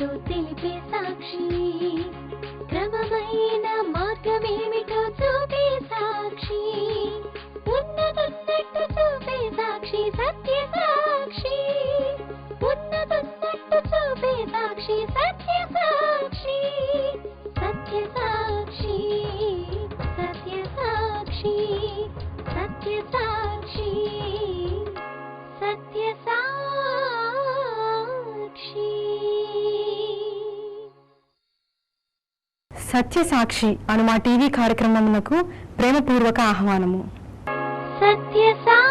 ఏమిటో తెలిపే సాక్షి, క్రమమైన మార్గమేమిటో చూపే సాక్షి, ఉన్నతున్నట్టు చూపే సాక్షి, సత్య సాక్షి, ఉన్నతున్నట్టు చూపే సాక్షి, సత్య సాక్షి, సత్య సాక్షి, సత్య సాక్షి, సత్య సాక్షి, సత్య సాక్షి. సత్య సాక్షి అను మా టీవీ కార్యక్రమమునకు ప్రేమపూర్వక ఆహ్వానము. సత్య సాక్షి.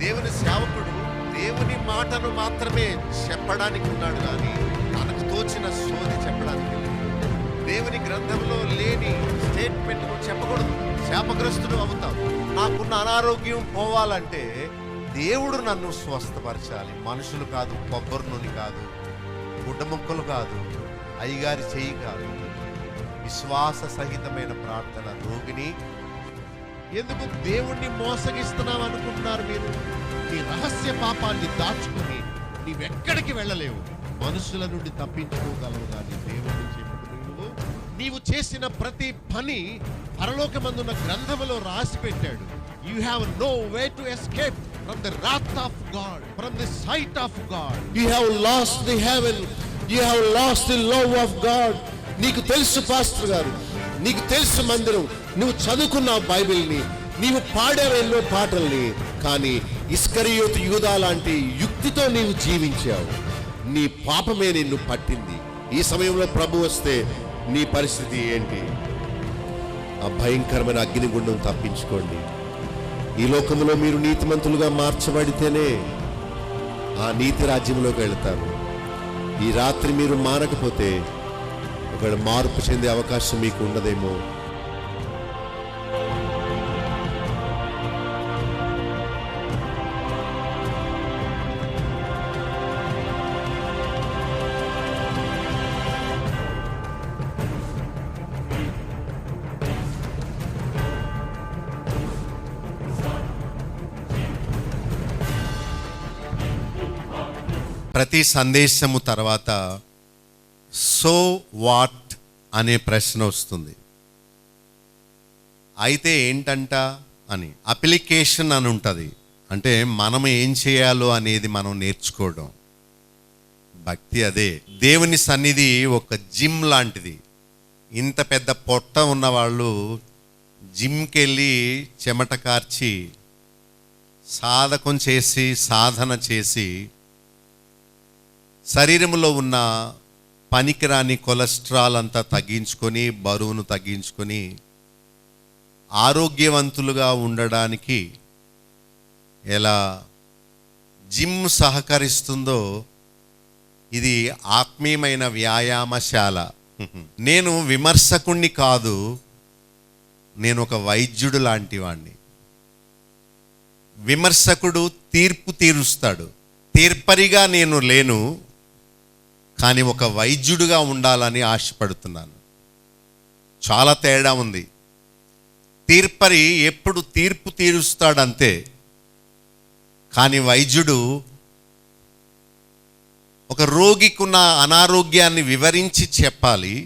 దేవుని సేవకుడు దేవుని మాటను మాత్రమే చెప్పడానికి ఉన్నాడు కానీ తనకు తోచిన సోది చెప్పడానికి లేదు. దేవుని గ్రంథంలో లేని స్టేట్మెంట్ చెప్పకూడదు. శాపగ్రస్తుడు అవుతాం. నాకున్న అనారోగ్యం పోవాలంటే దేవుడు నన్ను స్వస్థపరచాలి. మనుషులు కాదు, కొబ్బరి నూనె కాదు, గుడ్డ ముక్కలు కాదు, అయ్యగారి చెయ్యి కాదు. విశ్వాస సహితమైన ప్రార్థన. రోగిని ఎందుకు దేవుణ్ణి మోసగిస్తున్నావు అనుకుంటున్నారు మీరు? నీ రహస్య పాపాన్ని దాచుకుని నీవెక్కడికి వెళ్ళలేవు. మనుషుల నుండి తప్పించుకోగలవు కానీ దేవుడి నుంచి నీవు చేసిన ప్రతి పని పరలోకమందున్న గ్రంథములో రాసి పెట్టాడు. You have no way to escape from the wrath of God, from the sight of God. You have lost the heaven. You have lost the love of God. నీకు తెలుసు పాస్టర్ గారు, నీకు తెలుసు మందిరం, నువ్వు చదువుకున్న బైబిల్ని, నీవు పాడావు ఎన్నో పాటల్ని, కానీ ఇస్కరియోతు యూదా లాంటి యుక్తితో నీవు జీవించావు. నీ పాపమే నిన్ను పట్టింది. ఈ సమయంలో ప్రభు వస్తే నీ పరిస్థితి ఏంటి? ఆ భయంకరమైన అగ్నిగుండం తప్పించుకోండి. ఈ లోకంలో మీరు నీతిమంతులుగా మార్చబడితేనే ఆ నీతి రాజ్యంలోకి వెళ్తారు. ఈ రాత్రి మీరు మారకపోతే ఒకవేళ మార్పు చెందే అవకాశం మీకు ఉండదేమో. ప్రతి సందేశము తర్వాత సో వాట్ అనే ప్రశ్న వస్తుంది. అయితే ఏంటంట అని అప్లికేషన్ అని ఉంటుంది. అంటే మనం ఏం చేయాలో అనేది మనం నేర్చుకోవడం. భక్తి అదే. దేవుని సన్నిధి ఒక జిమ్ లాంటిది. ఇంత పెద్ద పొట్ట ఉన్నవాళ్ళు జిమ్కి వెళ్ళి చెమట కార్చి సాధన చేసి శరీరంలో ఉన్న పనికిరాని కొలెస్ట్రాల్ అంతా తగ్గించుకొని, బరువును తగ్గించుకొని ఆరోగ్యవంతులుగా ఉండడానికి ఎలా జిమ్ సహకరిస్తుందో ఇది ఆత్మీయమైన వ్యాయామశాల. నేను విమర్శకుణ్ణి కాదు, నేను ఒక వైద్యుడు లాంటి వాణ్ణి. విమర్శకుడు తీర్పు తీరుస్తాడు. తీర్పరిగా నేను లేను, కానీ ఒక వైద్యుడిగా ఉండాలని ఆశపడుతున్నాను. చాలా తేడా ఉంది. తీర్పరి ఎప్పుడు తీర్పు తీరుస్తాడంతే, కానీ వైద్యుడు ఒక రోగికున్న అనారోగ్యాన్ని వివరించి చెప్పాలి.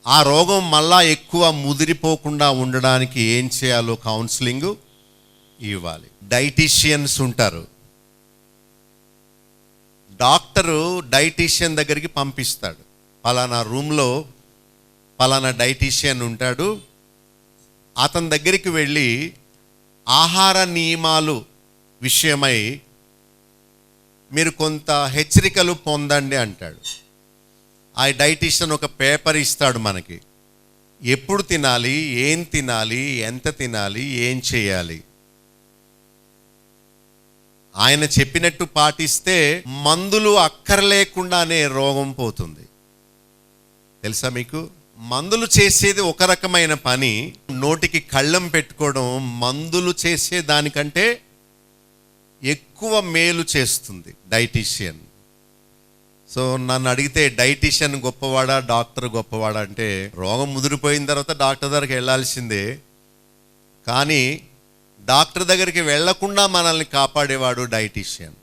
ఆ రోగం మళ్ళా ఎక్కువ ముదిరిపోకుండా ఉండడానికి ఏం చేయాలో కౌన్సిలింగ్ ఇవ్వాలి. డైటీషియన్స్ ఉంటారు. డాక్టరు డైటీషియన్ దగ్గరికి పంపిస్తాడు. పలానా రూమ్లో పలానా డైటీషియన్ ఉంటాడు, అతని దగ్గరికి వెళ్ళి ఆహార నియమాలు విషయమై మీరు కొంత హెచ్చరికలు పొందండి అంటాడు. ఆ డైటీషియన్ ఒక పేపర్ ఇస్తాడు మనకి. ఎప్పుడు తినాలి, ఏం తినాలి, ఎంత తినాలి, ఏం చేయాలి. ఆయన చెప్పినట్టు పాటిస్తే మందులు అక్కర్లేకుండానే రోగం పోతుంది. తెలుసా మీకు? మందులు చేసేది ఒక రకమైన పని, నోటికి కళ్ళం పెట్టుకోవడం మందులు చేసే దానికంటే ఎక్కువ మేలు చేస్తుంది డైటీషియన్. సో నన్ను అడిగితే డైటీషియన్ గొప్పవాడా డాక్టర్ గొప్పవాడా అంటే, రోగం ముదిరిపోయిన తర్వాత డాక్టర్ దగ్గరికి వెళ్ళాల్సిందే. కానీ డాక్టర్ దగ్గరికి వెళ్లకుండా మనల్ని కాపాడేవాడు డైటీషియన్.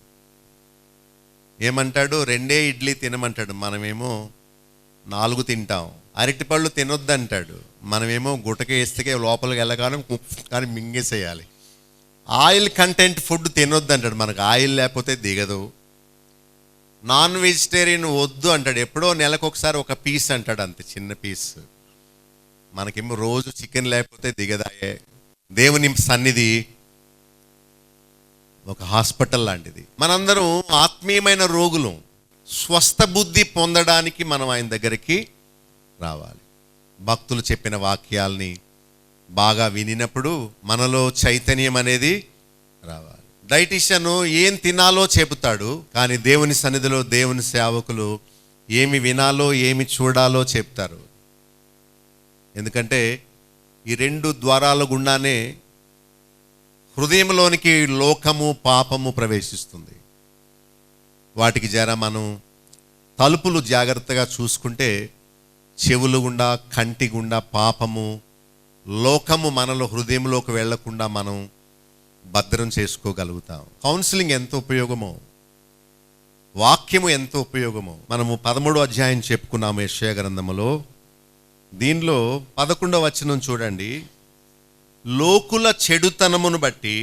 ఏమంటాడు? 2 ఇడ్లీ తినమంటాడు, మనమేమో 4 తింటాం. అరటిపళ్ళు తినొద్దంటాడు, మనమేమో గుటకేస్తే లోపలికి వెళ్ళగానే కానీ మింగేసేయాలి. ఆయిల్ కంటెంట్ ఫుడ్ తినొద్దంటాడు, మనకు ఆయిల్ లేకపోతే దిగదు. నాన్ వెజిటేరియన్ వద్దు అంటాడు, ఎప్పుడో నెలకు ఒకసారి ఒక పీస్ అంటాడు, అంతే చిన్న పీస్. మనకేమో రోజు చికెన్ లేకపోతే దిగదాయే. దేవుని సన్నిధి ఒక హాస్పిటల్ లాంటిది. మనందరం ఆత్మీయమైన రోగులు. స్వస్థ బుద్ధి పొందడానికి మనం ఆయన దగ్గరికి రావాలి. భక్తులు చెప్పిన వాక్యాల్ని బాగా వినినప్పుడు మనలో చైతన్యం అనేది రావాలి. డైటీషియన్ ఏం తినాలో చెబుతాడు, కానీ దేవుని సన్నిధిలో దేవుని సేవకులు ఏమి వినాలో ఏమి చూడాలో చెప్తారు. ఎందుకంటే ఈ 2 ద్వారాల గుండానే హృదయంలోనికి లోకము పాపము ప్రవేశిస్తుంది. వాటికి మనం తలుపులు జాగ్రత్తగా చూసుకుంటే చెవులు గుండా కంటి గుండా పాపము లోకము మనలో హృదయంలోకి వెళ్లకుండా మనం భద్రం చేసుకోగలుగుతాం. కౌన్సిలింగ్ ఎంత ఉపయోగమో, వాక్యము ఎంత ఉపయోగమో. మనము 13వ అధ్యాయం చెప్పుకున్నాము యెషయా గ్రంథములో. దీనిలో 11వ వచనం చూడండి. లోకుల చెడుతనమును బట్టి,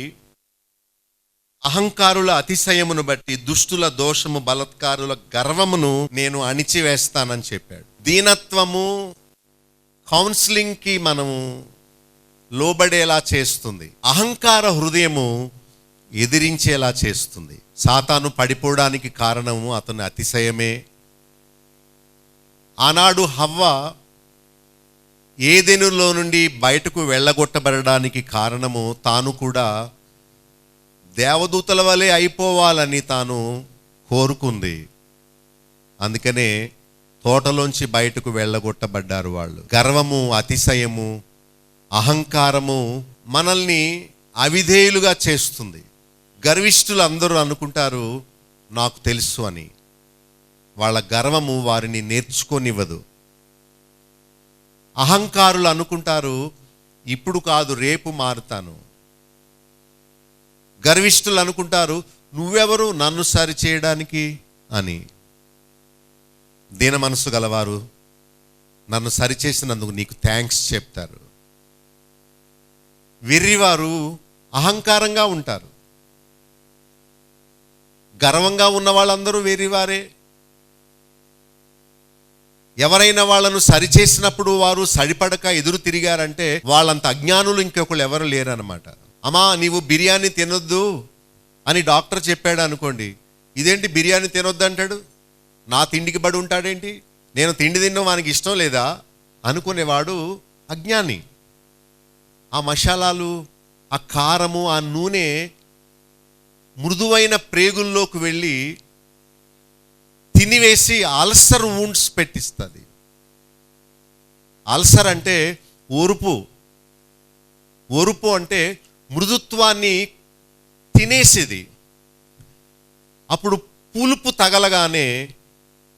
అహంకారుల అతిశయమును బట్టి, దుష్టుల దోషము, బలత్కారుల గర్వమును నేను అణిచివేస్తానని చెప్పాడు. దీనత్వము కౌన్సిలింగ్కి మనము లోబడేలా చేస్తుంది. అహంకార హృదయము ఎదిరించేలా చేస్తుంది. సాతాను పడిపోవడానికి కారణము అతని అతిశయమే. ఆనాడు హవ్వ ఏదెనులో నుండి బయటకు వెళ్ళగొట్టబడడానికి కారణము తాను కూడా దేవదూతల వలె అయిపోవాలని తాను కోరుకుంది. అందుకనే తోటలోంచి బయటకు వెళ్ళగొట్టబడ్డారు వాళ్ళు. గర్వము, అతిశయము, అహంకారము మనల్ని అవిధేయులుగా చేస్తుంది. గర్విష్ఠులు అందరూ అనుకుంటారు నాకు తెలుసు అని. వాళ్ళ గర్వము వారిని నేర్చుకోనివ్వదు. అహంకారులు అనుకుంటారు ఇప్పుడు కాదు రేపు మారుతాను. గర్విష్ఠులు అనుకుంటారు నువ్వెవరు నన్ను సరి చేయడానికి అని. దీన మనసు గలవారు నన్ను సరిచేసినందుకు నీకు థ్యాంక్స్ చెప్తారు. వెర్రివారు అహంకారంగా ఉంటారు. గర్వంగా ఉన్న వాళ్ళందరూ వెర్రివారే. ఎవరైనా వాళ్ళను సరిచేసినప్పుడు వారు సరిపడక ఎదురు తిరిగారంటే వాళ్ళంత అజ్ఞానులు ఇంకొకళ్ళు ఎవరు లేరనమాట. అమ్మా నీవు బిర్యానీ తినొద్దు అని డాక్టర్ చెప్పాడు అనుకోండి, ఇదేంటి బిర్యానీ తినొద్దు అంటాడు, నా తిండికి బడి ఉంటాడేంటి, నేను తిండి తినడం వానికి ఇష్టం లేదా అనుకునేవాడు అజ్ఞాని. ఆ మసాలాలు, ఆ కారము, ఆ నూనె మృదువైన ప్రేగుల్లోకి వెళ్ళి తినివేసి అల్సర్ వూండ్స్ పెట్టిస్తుంది. అల్సర్ అంటే ఓర్పు. ఓర్పు అంటే మృదుత్వాన్ని తినేసేది. అప్పుడు పులుపు తగలగానే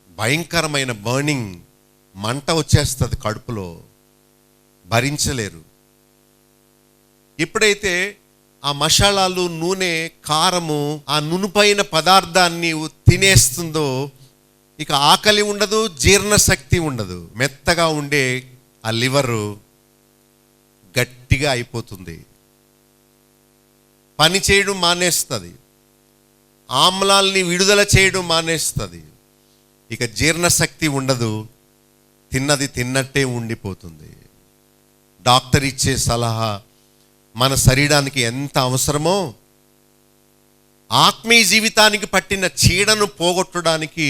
భయంకరమైన బర్నింగ్, మంట వచ్చేస్తుంది కడుపులో, భరించలేరు. ఎప్పుడైతే ఆ మసాలాలు, నూనె, కారము ఆ నునుపైన పదార్థాన్ని తినేస్తుందో ఇక ఆకలి ఉండదు, జీర్ణశక్తి ఉండదు. మెత్తగా ఉండే ఆ లివరు గట్టిగా అయిపోతుంది, పని చేయడం మానేస్తుంది, ఆమ్లాల్ని విడుదల చేయడం మానేస్తుంది. ఇక జీర్ణశక్తి ఉండదు, తిన్నది తిన్నట్టే ఉండిపోతుంది. డాక్టర్ ఇచ్చే సలహా మన శరీరానికి ఎంత అవసరమో ఆత్మీయ జీవితానికి పట్టిన చీడను పోగొట్టడానికి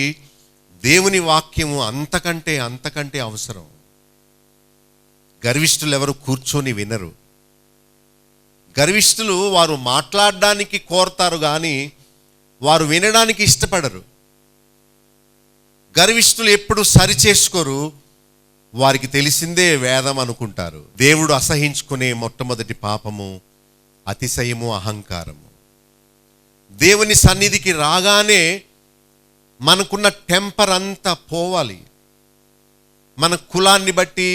దేవుని వాక్యము అంతకంటే అవసరం. గర్విష్ఠులు ఎవరు కూర్చొని వినరు. గర్విష్ఠులు వారు మాట్లాడడానికి కోరతారు కానీ వారు వినడానికి ఇష్టపడరు. గర్విష్ఠులు ఎప్పుడు సరి చేసుకోరు, వారికి తెలిసిందే వేదం అనుకుంటారు. దేవుడు అసహించుకునే మొట్టమొదటి పాపము అతిశయము, అహంకారము. దేవుని సన్నిధికి రాగానే మనకున్న టెంపర్ అంతా పోవాలి. మన కులాన్ని బట్టి,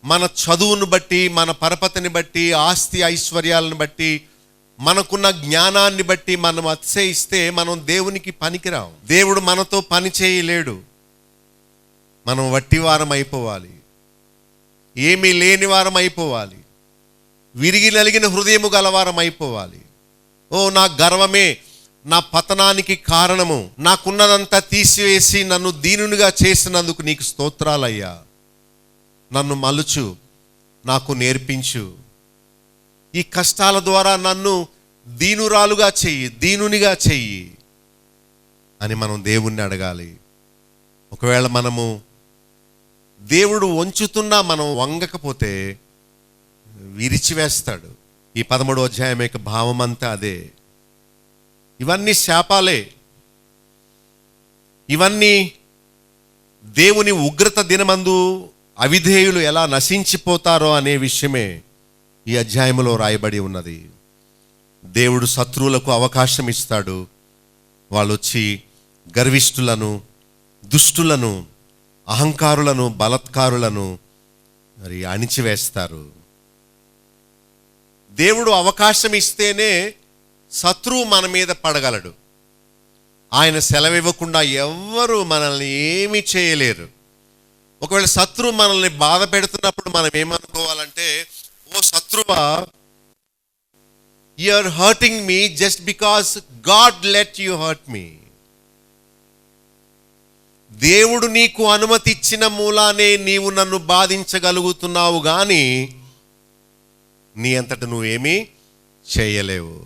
మన చదువును బట్టి, మన పరపతిని బట్టి, ఆస్తి ఐశ్వర్యాలను బట్టి, మనకున్న జ్ఞానాన్ని బట్టి మనం అతిశయిస్తే మనం దేవునికి పనికిరాం. దేవుడు మనతో పని చేయలేడు. మనం వట్టివారం అయిపోవాలి, ఏమీ లేని వారం అయిపోవాలి, విరిగి నలిగిన హృదయము గలవారం అయిపోవాలి. ఓ నా గర్వమే నా పతనానికి కారణము, నాకున్నదంతా తీసివేసి నన్ను దీనునిగా చేసినందుకు నీకు స్తోత్రాలయ్యా. నన్ను మలుచు, నాకు నేర్పించు, ఈ కష్టాల ద్వారా నన్ను దీనురాలుగా చెయ్యి, దీనునిగా చెయ్యి అని మనం దేవుణ్ణి అడగాలి. ఒకవేళ మనము దేవుడు వంచుతున్నా మనం వంగకపోతే విరిచివేస్తాడు. ఈ 13వ అధ్యాయం యొక్క భావం అంతా అదే. ఇవన్నీ శాపాలే, ఇవన్నీ దేవుని ఉగ్రత దినమందు అవిధేయులు ఎలా నశించిపోతారో అనే విషయమే ఈ అధ్యాయంలో రాయబడి ఉన్నది. దేవుడు శత్రువులకు అవకాశం ఇస్తాడు. వాళ్ళు వచ్చి గర్విష్ఠులను, దుష్టులను, అహంకారులను, బలత్కారులను మరి అణిచివేస్తారు. దేవుడు అవకాశం ఇస్తేనే శత్రువు మన మీద పడగలడు. ఆయన సెలవివ్వకుండా ఎవ్వరూ మనల్ని ఏమీ చేయలేరు. ఒకవేళ శత్రువు మనల్ని బాధ పెడుతున్నప్పుడు మనం ఏమనుకోవాలంటే, ఓ శత్రువా, you are hurting me just because God let you hurt me. దేవుడు నీకు అనుమతి ఇచ్చిన మూలానే నీవు నన్ను బాధించగలుగుతున్నావు కానీ నీ అంతట నువ్వేమీ చేయలేవు.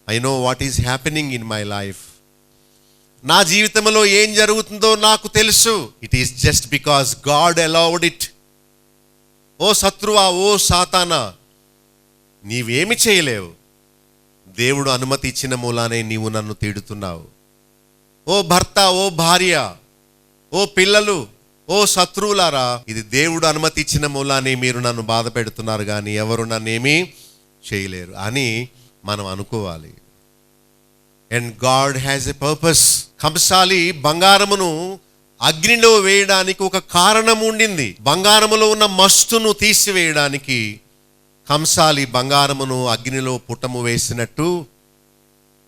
I know what is happening in my life. నా జీవితంలో ఏం జరుగుతుందో నాకు తెలుసు. It is just because God allowed it. ఓ శత్రువా, ఓ సాతానా, నీవేమి చేయలేవు. దేవుడు అనుమతి ఇచ్చిన మూలానే నీవు నన్ను తిడుతున్నావు. ఓ భర్త, ఓ భార్య, ఓ పిల్లలు, ఓ శత్రువులారా, ఇది దేవుడు అనుమతి ఇచ్చిన మూలానే మీరు నన్ను బాధ పెడుతున్నారు కానీ ఎవరు నన్నేమీ చేయలేరు అని మనం అనుకోవాలి. And God has a purpose. కంసాలి బంగారమును అగ్నిలో వేయడానికి ఒక కారణం ఉండింది. బంగారములో ఉన్న మస్తును తీసివేయడానికి కంసాలి బంగారమును అగ్నిలో పుటము వేసినట్టు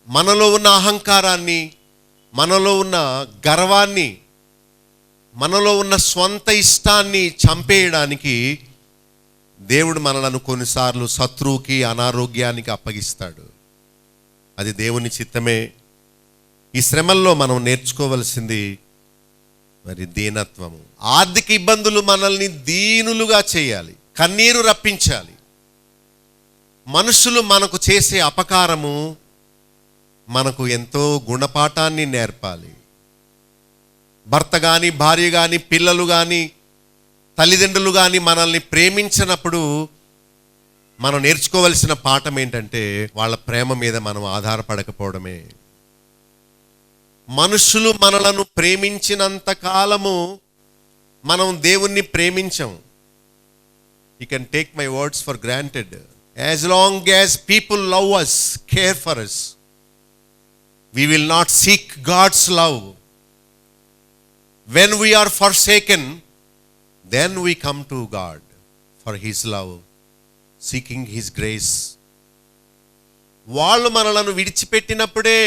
మనలో ఉన్న అహంకారాన్ని, మనలో ఉన్న గర్వాన్ని, మనలో ఉన్న స్వంత ఇష్టాన్ని చంపేయడానికి దేవుడు మనలను కొన్నిసార్లు శత్రువుకి, అనారోగ్యానికి అప్పగిస్తాడు. అది దేవుని చిత్తమే. ఈ శ్రమల్లో మనం నేర్చుకోవలసింది మరి దీనత్వము. ఆర్థిక ఇబ్బందులు మనల్ని దీనులుగా చేయాలి, కన్నీరు రప్పించాలి. మనుషులు మనకు చేసే అపకారము మనకు ఎంతో గుణపాఠాన్ని నేర్పాలి. భర్త కానీ, భార్య కానీ, పిల్లలు కానీ, తల్లిదండ్రులు కానీ మనల్ని ప్రేమించినప్పుడు మనం నేర్చుకోవలసిన పాఠం ఏంటంటే వాళ్ళ ప్రేమ మీద మనం ఆధారపడకపోవడమే. మనుషులు మనలను ప్రేమించినంత కాలము మనం దేవుణ్ణి ప్రేమించం. You can take my words for granted. As long as people love us, care for us, we will not seek God's love. When we are forsaken, then we come to God for His love, seeking His grace. వాళ్ళు మనలను విడిచిపెట్టినప్పుడే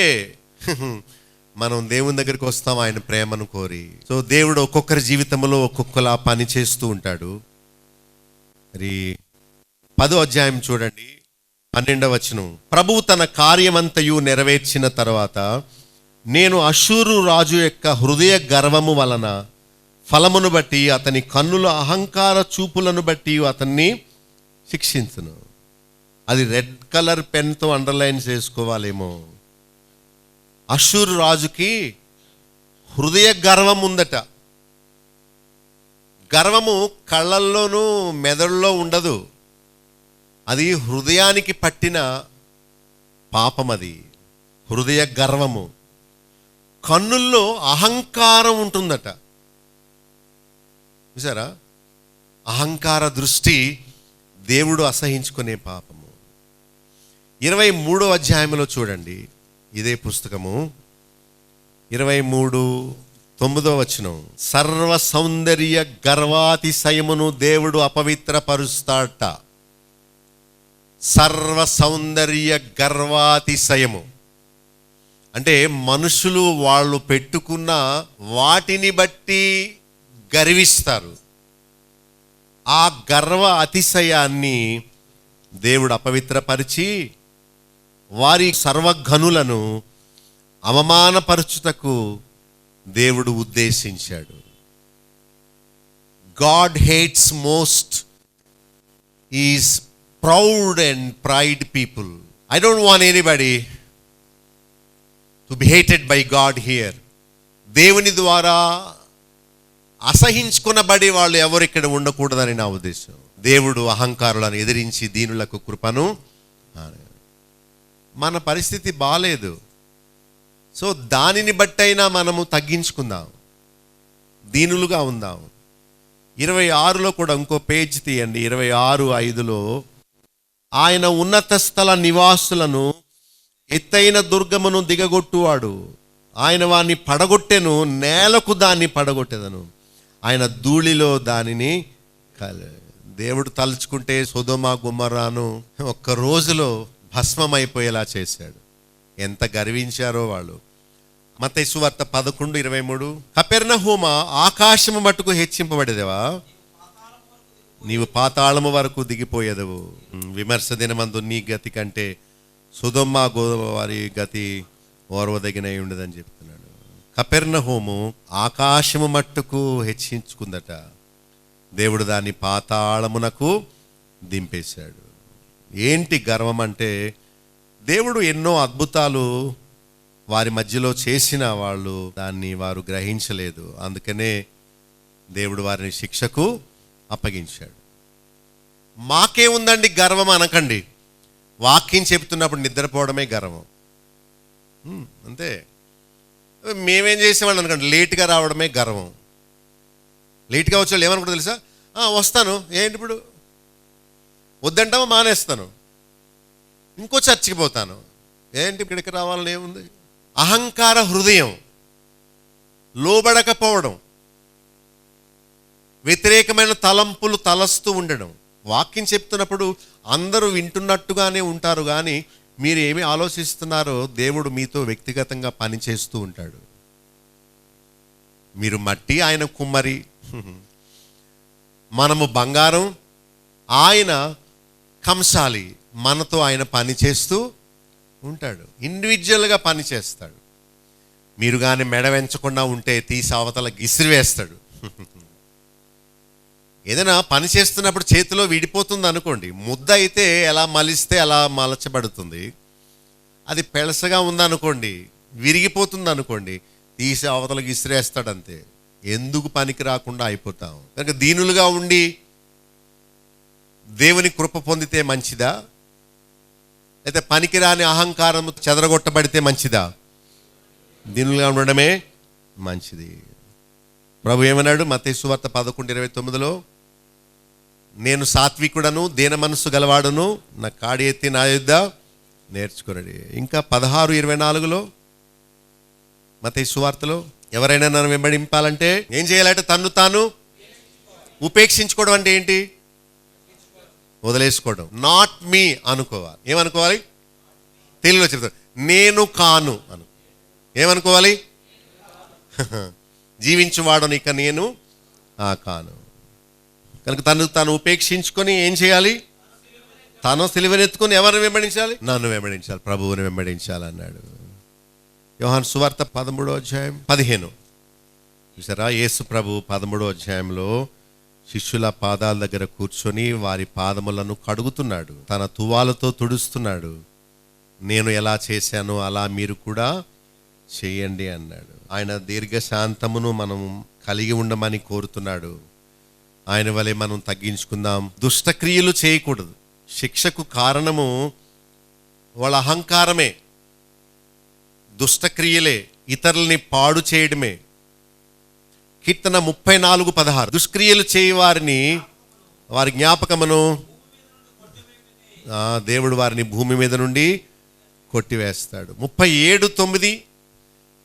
మనం దేవుని దగ్గరికి వస్తాం ఆయన ప్రేమను కోరి. So దేవుడు ఒక్కొక్కరి జీవితంలో ఒక్కొక్కలా పని చేస్తూ ఉంటాడు. మరి 10వ అధ్యాయం చూడండి, 12వ వచనం. ప్రభువు తన కార్యమంతయు నెరవేర్చిన తర్వాత నేను అష్షూరు రాజు యొక్క హృదయ గర్వము వలన ఫలమును బట్టి అతని కన్నుల అహంకార చూపులను బట్టి అతన్ని శిక్షించును. అది రెడ్ కలర్ పెన్తో అండర్లైన్ చేసుకోవాలేమో. అష్షూరు రాజుకి హృదయ గర్వం ఉందట. గర్వము కళ్ళల్లోనూ మెదడులో ఉండదు, అది హృదయానికి పట్టిన పాపం. అది హృదయ గర్వము. కన్నుల్లో అహంకారం ఉంటుందట. చూసారా, అహంకార దృష్టి దేవుడు అసహించుకునే పాపము. 23వ అధ్యాయంలో చూడండి, ఇదే పుస్తకము 23:9 సర్వ సౌందర్య గర్వాతిశయమును దేవుడు అపవిత్రపరుస్తాట. సర్వ సౌందర్య గర్వాతిశయము అంటే మనుషులు వాళ్ళు పెట్టుకున్న వాటిని బట్టి గర్విస్తారు. ఆ గర్వ అతిశయాన్ని దేవుడు అపవిత్రపరిచి వారి సర్వఘనులను అవమానపరచుటకు దేవుడు ఉద్దేశించాడు. God hates most is proud and pride people. I don't want anybody to be hated by God here. దేవుని ద్వారా అసహించుకునబడి వాళ్ళు ఎవరు ఇక్కడ ఉండకూడదని నా ఉద్దేశం. దేవుడు అహంకారులను ఎదిరించి దీనులకు కృపను. మన పరిస్థితి బాలేదు, సో దానిని బట్టైనా మనము తగ్గించుకుందాం, దీనులుగా ఉందాం. 26లో కూడా ఇంకో పేజ్ తీయండి. 26:5 ఆయన ఉన్నత స్థల నివాసులను ఎత్తైన దుర్గమును దిగగొట్టువాడు. ఆయన వారిని పడగొట్టెను, నేలకు దాన్ని పడగొట్టెదను. ఆయన ధూళిలో దానిని దేవుడు తలుచుకుంటే సొదొమ గొమొర్రాను ఒక్క రోజులో భస్మమైపోయేలా చేశాడు. ఎంత గర్వించారో వాళ్ళు. మత్తయి సువార్త 11:23 కపెర్నహూమ ఆకాశము మట్టుకు హెచ్చింపబడేదేవా, నీవు పాతాళము వరకు దిగిపోయేదవు. విమర్శ దినమందు నీ గతి కంటే సొదొమ వారి గతి ఓర్వదగినై ఉండదని చెప్తున్నాడు. కపెర్నహూము ఆకాశము మట్టుకు హెచ్చించుకుందట, దేవుడు దాన్ని పాతాళమునకు దింపేశాడు. ఏంటి గర్వం అంటే, దేవుడు ఎన్నో అద్భుతాలు వారి మధ్యలో చేసిన వాళ్ళు దాన్ని వారు గ్రహించలేదు. అందుకనే దేవుడు వారిని శిక్షకు అప్పగించాడు. మాకేముందండి గర్వం అనకండి. వాక్యం చెప్తున్నప్పుడు నిద్రపోవడమే గర్వం, అంతే. మేమేం చేసేవాళ్ళు అనుకోండి, లేట్గా రావడమే గర్వం. లేట్గా వచ్చే వాళ్ళు ఏమనుకుంటారు తెలుసా, వస్తాను, ఏంటి ఇప్పుడు వద్దంటామో మానేస్తాను, ఇంకో చర్చికి పోతాను, ఏంటి ఇక్కడికి రావాలని ఏముంది. అహంకార హృదయం, లోబడకపోవడం, వ్యతిరేకమైన తలంపులు తలస్తూ ఉండడం. వాక్యం చెప్తున్నప్పుడు అందరూ వింటున్నట్టుగానే ఉంటారు, కానీ మీరు ఏమి ఆలోచిస్తున్నారో దేవుడు మీతో వ్యక్తిగతంగా పనిచేస్తూ ఉంటాడు. మీరు మట్టి, ఆయన కుమ్మరి, మనము బంగారం, ఆయన కంసాలి. మనతో ఆయన పని చేస్తూ ఉంటాడు, ఇండివిజువల్గా పని చేస్తాడు. మీరు కానీ మెడ వెంచకుండా ఉంటే తీసి అవతల గిసిరివేస్తాడు. ఏదైనా పని చేస్తున్నప్పుడు చేతిలో విడిపోతుంది అనుకోండి, ముద్ద అయితే ఎలా మలిస్తే అలా మలచబడుతుంది. అది పెళసగా ఉందనుకోండి, విరిగిపోతుంది అనుకోండి, తీసి అవతలకి ఇసిరేస్తాడు, అంతే. ఎందుకు పనికి రాకుండా అయిపోతాం. కనుక దీనులుగా ఉండి దేవుని కృప పొందితే మంచిదా, అయితే పనికిరాని అహంకారం చెదరగొట్టబడితే మంచిదా? దీనులుగా ఉండడమే మంచిది. ప్రభు ఏమన్నాడు మత్తయి సువార్త 11:29 నేను సాత్వికుడను, దీన మనస్సు గలవాడును, నా కాడి ఎత్తి నా యుద్ధ నేర్చుకున్నాడు. ఇంకా 16:24 మత్తయి సువార్తలో ఎవరైనా నన్ను వెంబడింపాలంటే ఏం చేయాలంటే తన్ను తాను ఉపేక్షించుకోవడం. అంటే ఏంటి? వదిలేసుకోవడం. నాట్ మీ అనుకోవాలి. ఏమనుకోవాలి? తెలుగులో చెప్తారు, నేను కాను అను. ఏమనుకోవాలి? జీవించువాడను ఇక నేను కాను. కనుక తను ఉపేక్షించుకొని ఏం చేయాలి? తను సిలువనెత్తుకొని ఎవరిని వెంబడించాలి? నన్ను వెంబడించాలి, ప్రభువుని వెంబడించాలి అన్నాడు. యోహాను సువార్త 13:15 చూసారా? యేసు ప్రభు 13 శిష్యుల పాదాల దగ్గర కూర్చొని వారి పాదములను కడుగుతున్నాడు, తన తువాలతో తుడుస్తున్నాడు. నేను ఎలా చేశానో అలా మీరు కూడా చేయండి అన్నాడు. ఆయన దీర్ఘశాంతమును మనం కలిగి ఉండమని కోరుతున్నాడు. ఆయన వలె మనం తగ్గించుకుందాం. దుష్టక్రియలు చేయకూడదు. శిక్షకు కారణము వాళ్ళ అహంకారమే, దుష్టక్రియలే, ఇతరుల్ని పాడు చేయడమే. కీర్తన 34:16 దుష్క్రియలు చేయి వారిని, వారి జ్ఞాపకమును దేవుడు వారిని భూమి మీద నుండి కొట్టివేస్తాడు. 37:9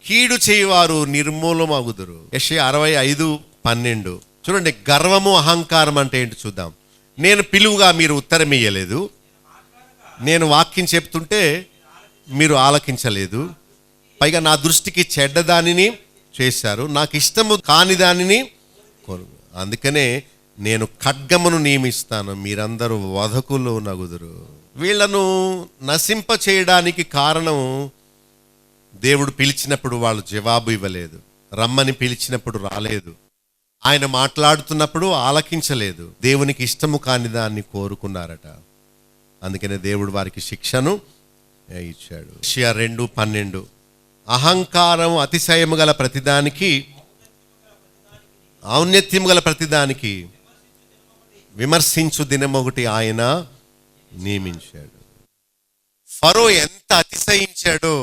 కీడు చేయువారు నిర్మూలమగుదురు. యెషయా 65:12. చూడండి, గర్వము అహంకారం అంటే ఏంటి చూద్దాం. నేను పిలువుగా మీరు ఉత్తరం ఇయ్యలేదు, నేను వాక్యం చెప్తుంటే మీరు ఆలకించలేదు, పైగా నా దృష్టికి చెడ్డదానిని చేశారు, నాకు ఇష్టము కాని దానిని అందుకనే నేను ఖడ్గమును నియమిస్తాను, మీరందరూ వధకులు నగుదురు. వీళ్లను నశింప చేయడానికి కారణం, దేవుడు పిలిచినప్పుడు వాళ్ళు జవాబు ఇవ్వలేదు, రమ్మని పిలిచినప్పుడు రాలేదు, ఆయన మాట్లాడుతున్నప్పుడు ఆలకించలేదు, దేవునికి ఇష్టము కాని దాన్ని కోరుకున్నారట. అందుకనే దేవుడు వారికి శిక్షను ఇచ్చాడు. యెషయా 2:12. అహంకారం అతిశయము గల ప్రతిదానికి, ఔన్నత్యము గల ప్రతిదానికి విమర్శించు దినమొకటి ఆయన నియమించాడు. ఫరో ఎంత అతిశయించాడో,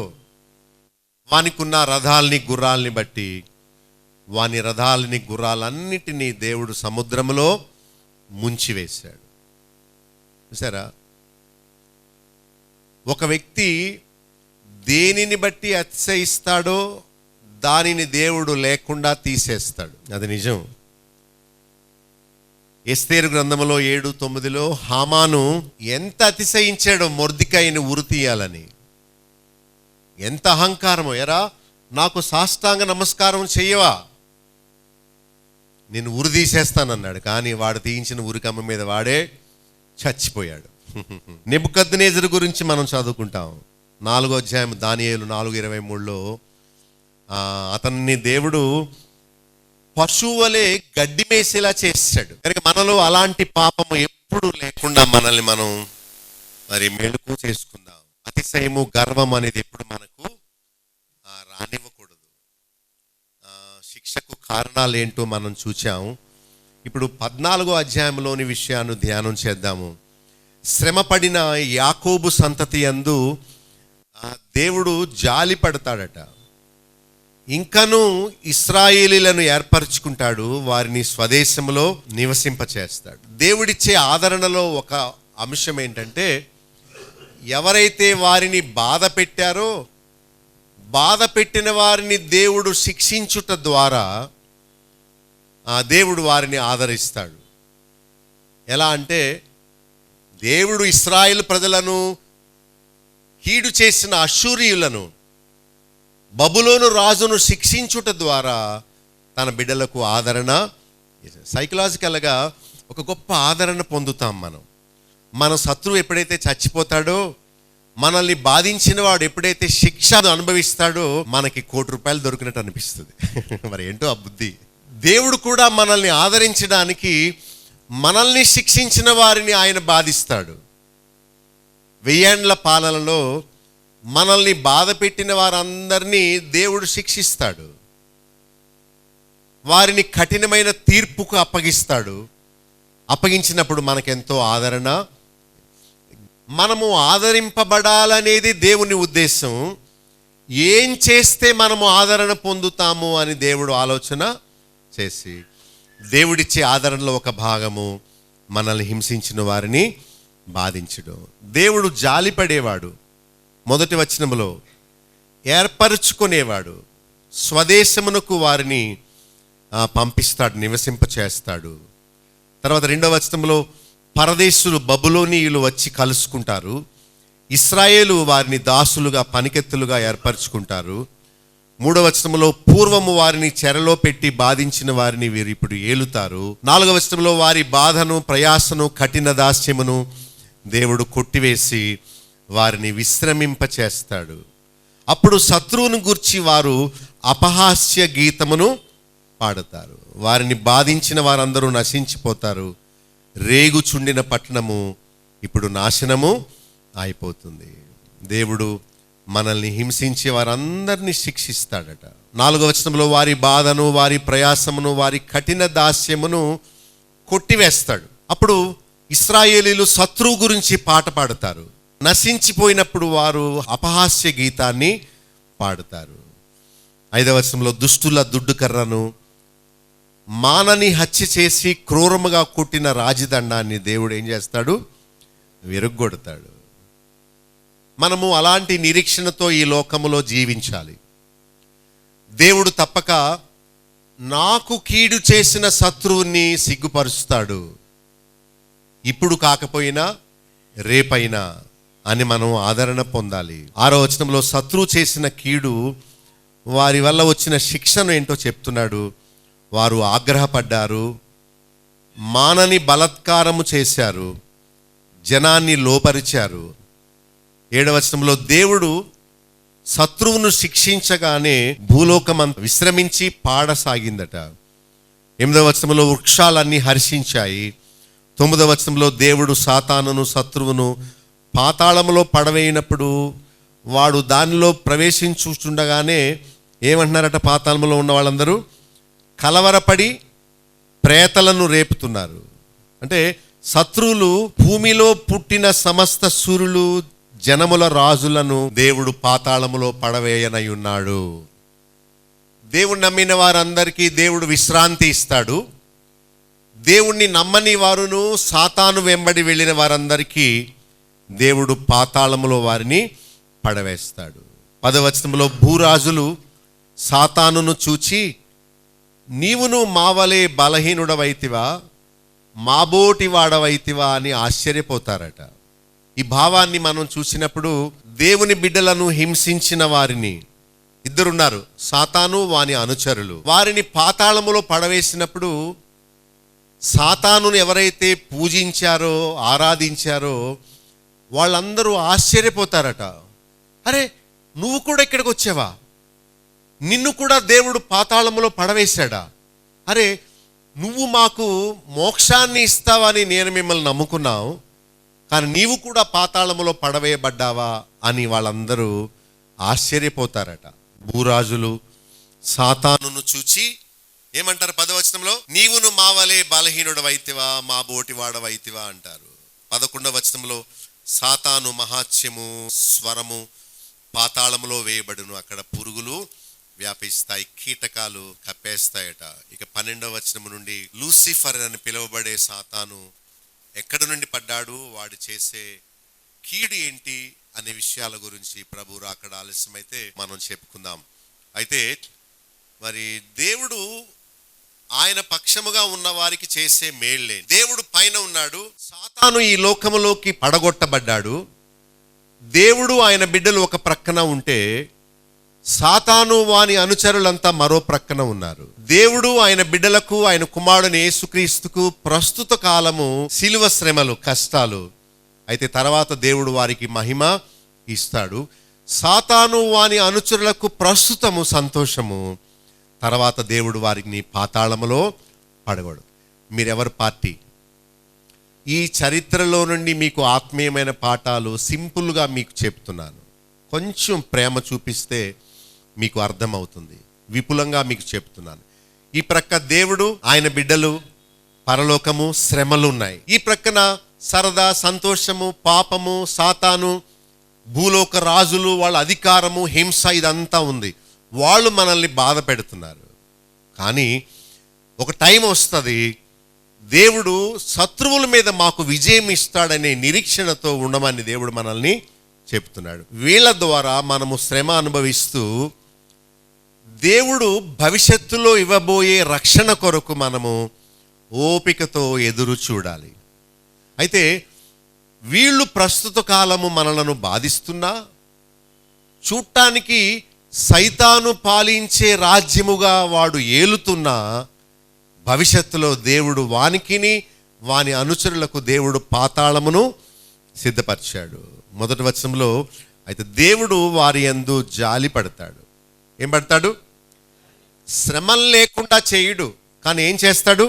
వానికున్న రథాల్ని గుర్రాల్ని బట్టి, వాని రథాలని గుర్రాలన్నిటినీ దేవుడు సముద్రంలో ముంచివేశాడు. చూసారా, ఒక వ్యక్తి దేనిని బట్టి అతిశయిస్తాడో దానిని దేవుడు లేకుండా తీసేస్తాడు. అది నిజం. ఎస్తేరు గ్రంథంలో 7:9 హామాను ఎంత అతిశయించాడో మొర్దెకైని ఉరి తీయాలని. ఎంత అహంకారమో! ఎరా, నాకు సాష్టాంగ నమస్కారం చెయ్యవా, నేను ఉరి తీసేస్తానన్నాడు. కానీ వాడు తీయించిన ఉరికమ్మ మీద వాడే చచ్చిపోయాడు. నెబుకద్నెజరు గురించి మనం చదువుకుంటాం. 4వ అధ్యాయం దానియేలు 4:23 అతన్ని దేవుడు పశువులే గడ్డి మేసేలా చేశాడు. కనుక మనలో అలాంటి పాపము ఎప్పుడు లేకుండా మనల్ని మనం మరి మెళుకు చేసుకుందాం. అతిశయము, గర్వం అనేది ఎప్పుడు మనకు రానివ్వకూడదు. శిక్షకు కారణాలు ఏంటో మనం చూచాం. ఇప్పుడు 14వ అధ్యాయంలోని విషయాన్ని ధ్యానం చేద్దాము. శ్రమపడిన యాకోబు సంతతి యందు దేవుడు జాలి పడతాడట. ఇంకనూ ఇశ్రాయేలీలను ఏర్పరచుకుంటాడు, వారిని స్వదేశంలో నివసింపచేస్తాడు. దేవుడిచ్చే ఆదరణలో ఒక అంశం ఏంటంటే, ఎవరైతే వారిని బాధ పెట్టారో, బాధ పెట్టిన వారిని దేవుడు శిక్షించుట ద్వారా దేవుడు వారిని ఆదరిస్తాడు. ఎలా అంటే, దేవుడు ఇశ్రాయేలు ప్రజలను కీడు చేసిన అష్షూరీయులను, బబులోను రాజును శిక్షించుట ద్వారా తన బిడ్డలకు ఆదరణ. సైకలాజికల్గా ఒక గొప్ప ఆదరణ పొందుతాం మనం. మన శత్రువు ఎప్పుడైతే చచ్చిపోతాడో, మనల్ని బాధించిన వాడు ఎప్పుడైతే శిక్ష అనుభవిస్తాడో, మనకి ₹1,00,00,000 దొరికినట్టు అనిపిస్తుంది. మరి ఏంటో ఆ బుద్ధి. దేవుడు కూడా మనల్ని ఆదరించడానికి మనల్ని శిక్షించిన వారిని ఆయన బాధిస్తాడు. 1000 ఏండ్ల పాలనలో మనల్ని బాధ పెట్టిన వారందరినీ దేవుడు శిక్షిస్తాడు, వారిని కఠినమైన తీర్పుకు అప్పగిస్తాడు. అప్పగించినప్పుడు మనకెంతో ఆదరణ. మనము ఆదరింపబడాలనేది దేవుని ఉద్దేశం. ఏం చేస్తే మనము ఆదరణ పొందుతాము అని దేవుడు ఆలోచన చేసి, దేవుడిచ్చే ఆదరణలో ఒక భాగము మనల్ని హింసించిన వారిని బాధించడం. దేవుడు జాలిపడేవాడు. మొదటి వచనములో ఏర్పరచుకునేవాడు, స్వదేశమునకు వారిని పంపిస్తాడు, నివసింప చేస్తాడు. తర్వాత 2వ వచనంలో పరదేశులు బబులోనీయులు వచ్చి కలుసుకుంటారు, ఇశ్రాయేలు వారిని దాసులుగా పనికెత్తులుగా ఏర్పరచుకుంటారు. 3వ వచనంలో పూర్వము వారిని చెరలో పెట్టి బాధించిన వారిని వీరు ఇప్పుడు ఏలుతారు. 4వ వచనంలో వారి బాధను, ప్రయాసను, కఠిన దాస్యమును దేవుడు కొట్టివేసి వారిని విశ్రమింపచేస్తాడు. అప్పుడు శత్రువును గూర్చి వారు అపహాస్య గీతమును పాడతారు. వారిని బాధించిన వారందరూ నశించిపోతారు. రేగుచుండిన పట్టణము ఇప్పుడు నాశనము అయిపోతుంది. దేవుడు మనల్ని హింసించే వారందరినీ శిక్షిస్తాడట. 4వ వచనంలో వారి బాధను, వారి ప్రయాసమును, వారి కఠిన దాస్యమును కొట్టివేస్తాడు. అప్పుడు ఇశ్రాయేలీలు శత్రువు గురించి పాట పాడతారు. నశించిపోయినప్పుడు వారు అపహాస్య గీతాన్ని పాడతారు. 5వ వచనంలో దుష్టుల దుడ్డుకర్రను, మానని హత్య చేసి క్రూరముగా కొట్టిన రాజదండాన్ని దేవుడు ఏం చేస్తాడు? విరగ్గొడతాడు. మనము అలాంటి నిరీక్షణతో ఈ లోకములో జీవించాలి. దేవుడు తప్పక నాకు కీడు చేసిన శత్రువుని సిగ్గుపరుస్తాడు, ఇప్పుడు కాకపోయినా రేపైనా అని మనం ఆదరణ పొందాలి. 6వ వచనంలో శత్రువు చేసిన కీడు, వారి వల్ల వచ్చిన శిక్షను ఏంటో చెప్తున్నాడు. వారు ఆగ్రహపడ్డారు, మానని బలాత్కారము చేశారు, జనాన్ని లోపరిచారు. 7వ వచనంలో దేవుడు శత్రువును శిక్షించగానే భూలోకమంతా విశ్రమించి పాడసాగిందట. 8వ వచనంలో వృక్షాలన్నీ హర్షించాయి. 9వ వచనంలో దేవుడు సాతానును శత్రువును పాతాళములో పడవేయినప్పుడు వాడు దానిలో ప్రవేశించుచుండగానే ఏమంటున్నారట? పాతాళములో ఉన్న వాళ్ళందరూ కలవరపడి ప్రేతలను రేపుతున్నారు. అంటే శత్రువులు భూమిలో పుట్టిన సమస్త సూర్యులు జనముల రాజులను దేవుడు పాతాళములో పడవేయనై ఉన్నాడు. దేవుణ్ణి నమ్మిన వారందరికీ దేవుడు విశ్రాంతి ఇస్తాడు. దేవుణ్ణి నమ్మని వారును సాతాను వెంబడి వెళ్ళిన వారందరికీ దేవుడు పాతాళములో వారిని పడవేస్తాడు. 10వ వచనంలో భూరాజులు సాతానును చూచి, నీవును మావలే బలహీనుడవైతివా, మాబోటి వాడవైతివా అని ఆశ్చర్యపోతారట. ఈ భావాన్ని మనం చూసినప్పుడు దేవుని బిడ్డలను హింసించిన వారిని, ఇద్దరున్నారు, సాతాను వాని అనుచరులు, వారిని పాతాళములో పడవేసినప్పుడు సాతానును ఎవరైతే పూజించారో ఆరాధించారో వాళ్ళందరూ ఆశ్చర్యపోతారట. అరే, నువ్వు కూడా ఇక్కడికి వచ్చావా? నిన్ను కూడా దేవుడు పాతాళములో పడవేశాడా? అరే, నువ్వు మాకు మోక్షాన్ని ఇస్తావని నేను మిమ్మల్ని నమ్ముకున్నావు, కానీ నీవు కూడా పాతాళములో పడవేయబడ్డావా అని వాళ్ళందరూ ఆశ్చర్యపోతారట. భూరాజులు సాతానును చూచి ఏమంటారు? 10వ వచనంలో నీవును మావలే బలహీనుడవైతివా, మా బోటి వాడవైతివా అంటారు. 11వ వచనంలో సాతాను మహాత్యము స్వరము పాతాళములో వేయబడును, అక్కడ పురుగులు వ్యాపిస్తాయి, కీటకాలు కప్పేస్తాయట. ఇక 12వ వచనం నుండి లూసిఫర్ అని పిలువబడే సాతాను ఎక్కడి నుండి పడ్డాడు, వాడు చేసే కీడు ఏంటి అనే విషయాల గురించి ప్రభు రాకడ ఆలస్యమైతే మనం చెప్పుకుందాం. అయితే మరి దేవుడు ఆయన పక్షముగా ఉన్న వారికి చేసే మేళ్లే. దేవుడు పైన ఉన్నాడు, సాతాను ఈ లోకములోకి పడగొట్టబడ్డాడు. దేవుడు ఆయన బిడ్డలు ఒక ప్రక్కన ఉంటే సాతాను వాని అనుచరులంతా మరో ప్రక్కన ఉన్నారు. దేవుడు ఆయన బిడ్డలకు, ఆయన కుమారుని యేసుక్రీస్తుకు ప్రస్తుత కాలము శిలువ శ్రమలు, కష్టాలు. అయితే తర్వాత దేవుడు వారికి మహిమ ఇస్తాడు. సాతాను వాని అనుచరులకు ప్రస్తుతము సంతోషము, తర్వాత దేవుడు వారిని పాతాళములో పడగొడు. మీరెవరు పార్టీ? ఈ చరిత్రలో నుండి మీకు ఆత్మీయమైన పాఠాలు సింపుల్గా మీకు చెప్తున్నాను. కొంచెం ప్రేమ చూపిస్తే మీకు అర్థమవుతుంది. విపులంగా మీకు చెప్తున్నాను. ఈ ప్రక్క దేవుడు, ఆయన బిడ్డలు, పరలోకము, శ్రమలు ఉన్నాయి. ఈ ప్రక్కన సరదా, సంతోషము, పాపము, సాతాను, భూలోక రాజులు, వాళ్ళ అధికారము, హింస, ఇదంతా ఉంది. వాళ్ళు మనల్ని బాధ పెడుతున్నారు. కానీ ఒక టైం వస్తుంది, దేవుడు శత్రువుల మీద మాకు విజయం ఇస్తాడనే నిరీక్షణతో ఉండమని దేవుడు మనల్ని చెప్తున్నాడు. వీళ్ళ ద్వారా మనము శ్రమ అనుభవిస్తూ దేవుడు భవిష్యత్తులో ఇవ్వబోయే రక్షణ కొరకు మనము ఓపికతో ఎదురు చూడాలి. అయితే వీళ్ళు ప్రస్తుత కాలము మనలను బాధిస్తున్నా, చూడటానికి సైతాను పాలించే రాజ్యముగా వాడు ఏలుతున్నా, భవిష్యత్తులో దేవుడు వానికిని వాని అనుచరులకు దేవుడు పాతాళమును సిద్ధపరిచాడు. 1వ వచనంలో అయితే దేవుడు వారి యందు జాలి పడతాడు. ఏం పడతాడు? శ్రమలు లేకుండా చేయుడు, కానీ ఏం చేస్తాడు?